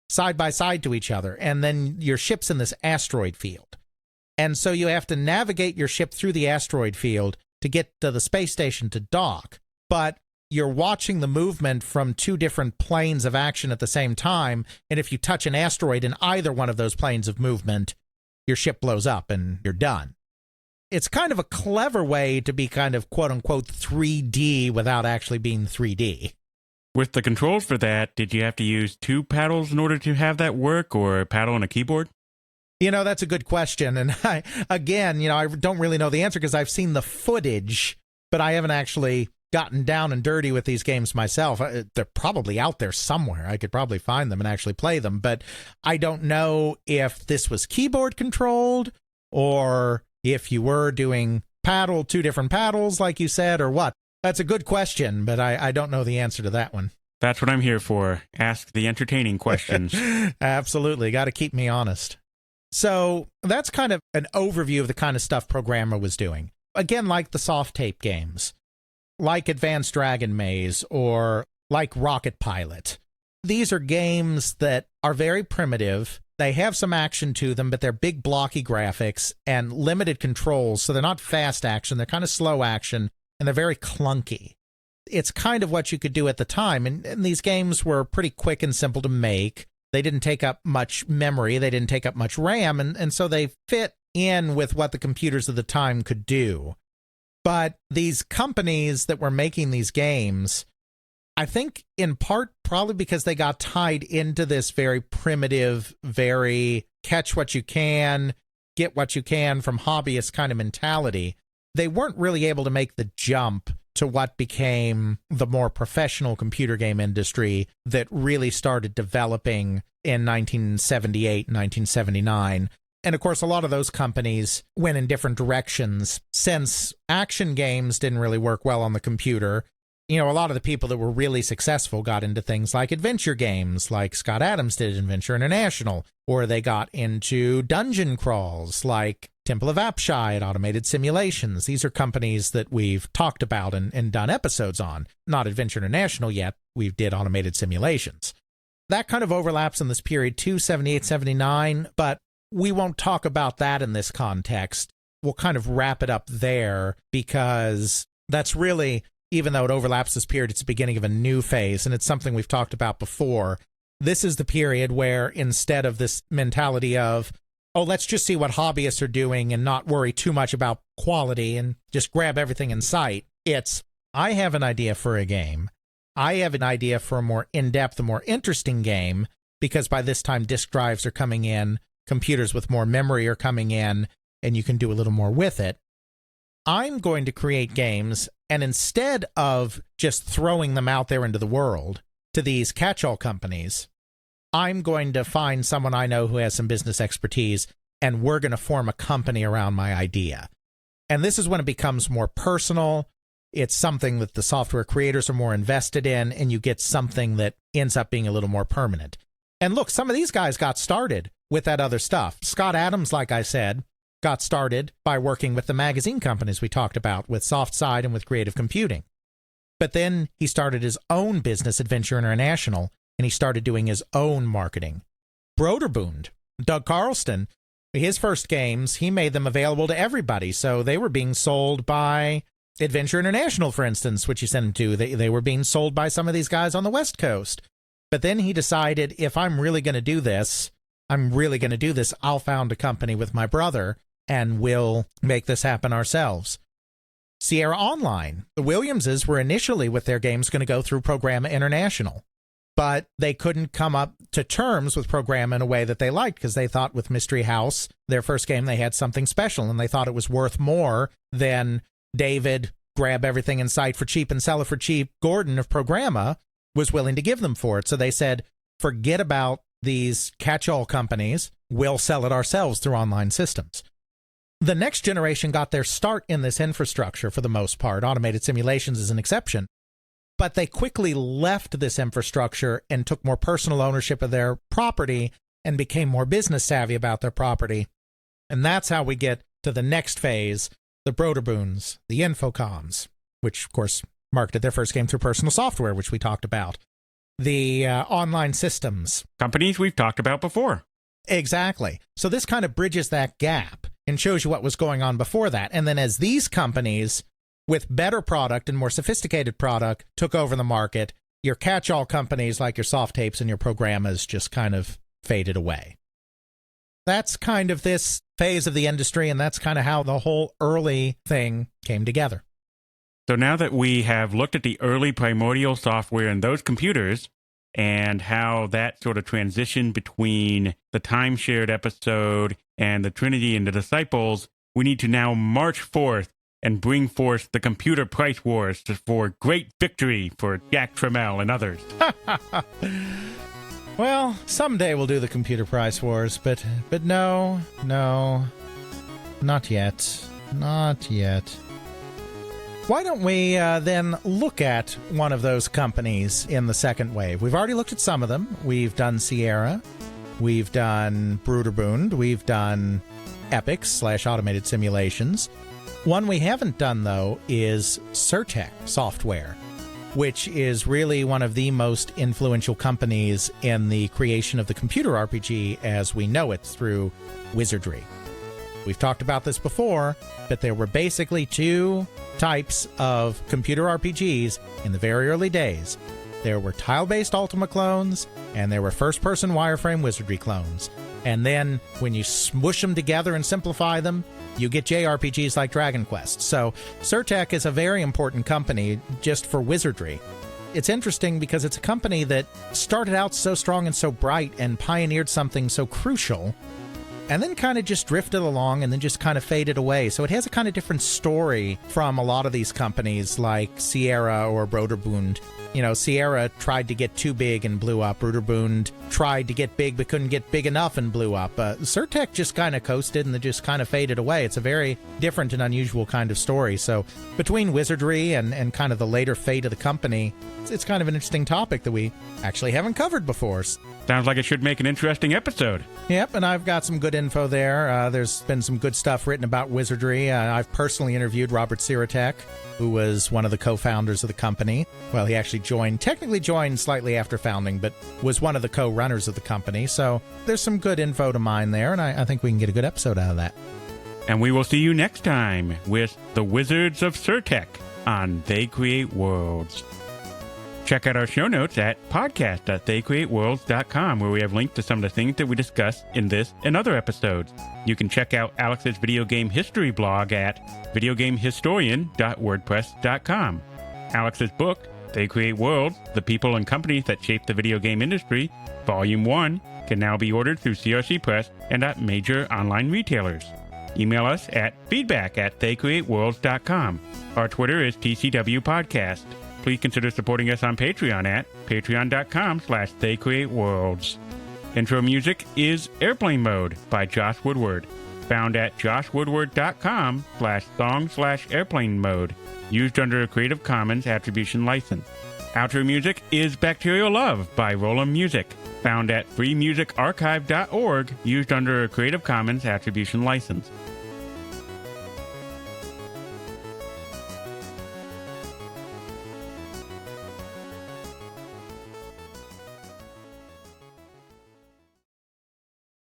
side by side to each other, and then your ship's in this asteroid field. And so you have to navigate your ship through the asteroid field to get to the space station to dock, but you're watching the movement from two different planes of action at the same time, and if you touch an asteroid in either one of those planes of movement, your ship blows up and you're done. It's kind of a clever way to be kind of quote-unquote 3D without actually being 3D. With the controls for that, did you have to use two paddles in order to have that work, or a paddle and a keyboard? That's a good question. And I don't really know the answer because I've seen the footage, but I haven't actually gotten down and dirty with these games myself. They're probably out there somewhere. I could probably find them and actually play them, but I don't know if this was keyboard controlled or if you were doing two different paddles, like you said, or what. That's a good question, but I don't know the answer to that one. That's what I'm here for. Ask the entertaining questions. Absolutely. Got to keep me honest. So that's kind of an overview of the kind of stuff Programma was doing. Again, like the soft tape games, like Advanced Dragon Maze, or like Rocket Pilot. These are games that are very primitive. They have some action to them, but they're big blocky graphics and limited controls, so they're not fast action. They're kind of slow action, and they're very clunky. It's kind of what you could do at the time, and these games were pretty quick and simple to make. They didn't take up much memory. They didn't take up much RAM, and so they fit in with what the computers of the time could do. But these companies that were making these games, I think in part probably because they got tied into this very primitive, very catch what you can, get what you can from hobbyist kind of mentality, they weren't really able to make the jump to what became the more professional computer game industry that really started developing in 1978, 1979. And of course, a lot of those companies went in different directions. Since action games didn't really work well on the computer, a lot of the people that were really successful got into things like adventure games, like Scott Adams did at Adventure International, or they got into dungeon crawls like Temple of Apshai at Automated Simulations. These are companies that we've talked about and done episodes on. Not Adventure International yet. We did Automated Simulations. That kind of overlaps in this period too, 78, 79, but we won't talk about that in this context. We'll kind of wrap it up there because that's really, even though it overlaps this period, it's the beginning of a new phase, and it's something we've talked about before. This is the period where instead of this mentality of, let's just see what hobbyists are doing and not worry too much about quality and just grab everything in sight, it's, I have an idea for a game. I have an idea for a more in-depth, a more interesting game, because by this time disk drives are coming in, computers with more memory are coming in, and you can do a little more with it. I'm going to create games, and instead of just throwing them out there into the world to these catch-all companies, I'm going to find someone I know who has some business expertise, and we're going to form a company around my idea. And this is when it becomes more personal. It's something that the software creators are more invested in, and you get something that ends up being a little more permanent. And look, some of these guys got started with that other stuff. Scott Adams, like I said, got started by working with the magazine companies we talked about, with SoftSide and with Creative Computing. But then he started his own business, Adventure International, and he started doing his own marketing. Broderbund, Doug Carlston, his first games, he made them available to everybody. So they were being sold by Adventure International, for instance, which he sent them to. They were being sold by some of these guys on the West Coast. But then he decided, if I'm really going to do this, I'll found a company with my brother, and we'll make this happen ourselves. Sierra Online, the Williamses were initially with their games going to go through Programma International, but they couldn't come up to terms with Programma in a way that they liked, because they thought with Mystery House, their first game, they had something special, and they thought it was worth more than David, grab everything in sight for cheap and sell it for cheap, Gordon of Programma was willing to give them for it. So they said, forget about these catch-all companies, we'll sell it ourselves through online systems. The next generation got their start in this infrastructure for the most part. Automated Simulations is an exception. But they quickly left this infrastructure and took more personal ownership of their property and became more business savvy about their property. And that's how we get to the next phase, the Broderbunds, the Infocoms. which, of course, marketed their first game through Personal Software, which we talked about. The online systems. Companies we've talked about before. Exactly. So this kind of bridges that gap and shows you what was going on before that. And then as these companies with better product and more sophisticated product took over the market, your catch-all companies like your soft tapes and your programmers just kind of faded away. That's kind of this phase of the industry, and that's kind of how the whole early thing came together. So now that we have looked at the early Primordial software and those computers, and how that sort of transition between the time-shared episode and the Trinity and the Disciples, we need to now march forth and bring forth the computer price wars for great victory for Jack Trammell and others. Well, someday we'll do the computer price wars, but no, not yet. Not yet. Why don't we then look at one of those companies in the second wave? We've already looked at some of them. We've done Sierra. We've done Bruderbund. We've done Epics/Automated Simulations. One we haven't done, though, is Surtech Software, which is really one of the most influential companies in the creation of the computer RPG as we know it through Wizardry. We've talked about this before, but there were basically two types of computer RPGs in the very early days. There were tile-based Ultima clones, and there were first-person wireframe Wizardry clones. And then, when you smush them together and simplify them, you get JRPGs like Dragon Quest. So, Surtech is a very important company just for Wizardry. It's interesting because it's a company that started out so strong and so bright and pioneered something so crucial, and then kind of just drifted along and then just kind of faded away. So it has a kind of different story from a lot of these companies like Sierra or Broderbund. You know, Sierra tried to get too big and blew up. Broderbund tried to get big but couldn't get big enough and blew up. Surtech just kind of coasted and then just kind of faded away. It's a very different and unusual kind of story. So between Wizardry and kind of the later fate of the company, it's kind of an interesting topic that we actually haven't covered before. Sounds like it should make an interesting episode. Yep, and I've got some good info there. There's been some good stuff written about Wizardry. I've personally interviewed Robert Siratek, who was one of the co-founders of the company. Well, he actually technically joined slightly after founding, but was one of the co-runners of the company. So there's some good info to mine there, and I think we can get a good episode out of that. And we will see you next time with the Wizards of Surtech on They Create Worlds. Check out our show notes at podcast.theycreateworlds.com, where we have links to some of the things that we discussed in this and other episodes. You can check out Alex's video game history blog at videogamehistorian.wordpress.com. Alex's book, They Create Worlds, The People and Companies That Shape the Video Game Industry, Volume 1, can now be ordered through CRC Press and at major online retailers. Email us at feedback@theycreateworlds.com. Our Twitter is TCW Podcast. Please consider supporting us on Patreon at patreon.com/theycreateworlds. Intro music is Airplane Mode by Josh Woodward, found at joshwoodward.com/song/airplane mode, used under a Creative Commons Attribution License. Outro music is Bacterial Love by Roland Music, found at freemusicarchive.org, used under a Creative Commons Attribution License.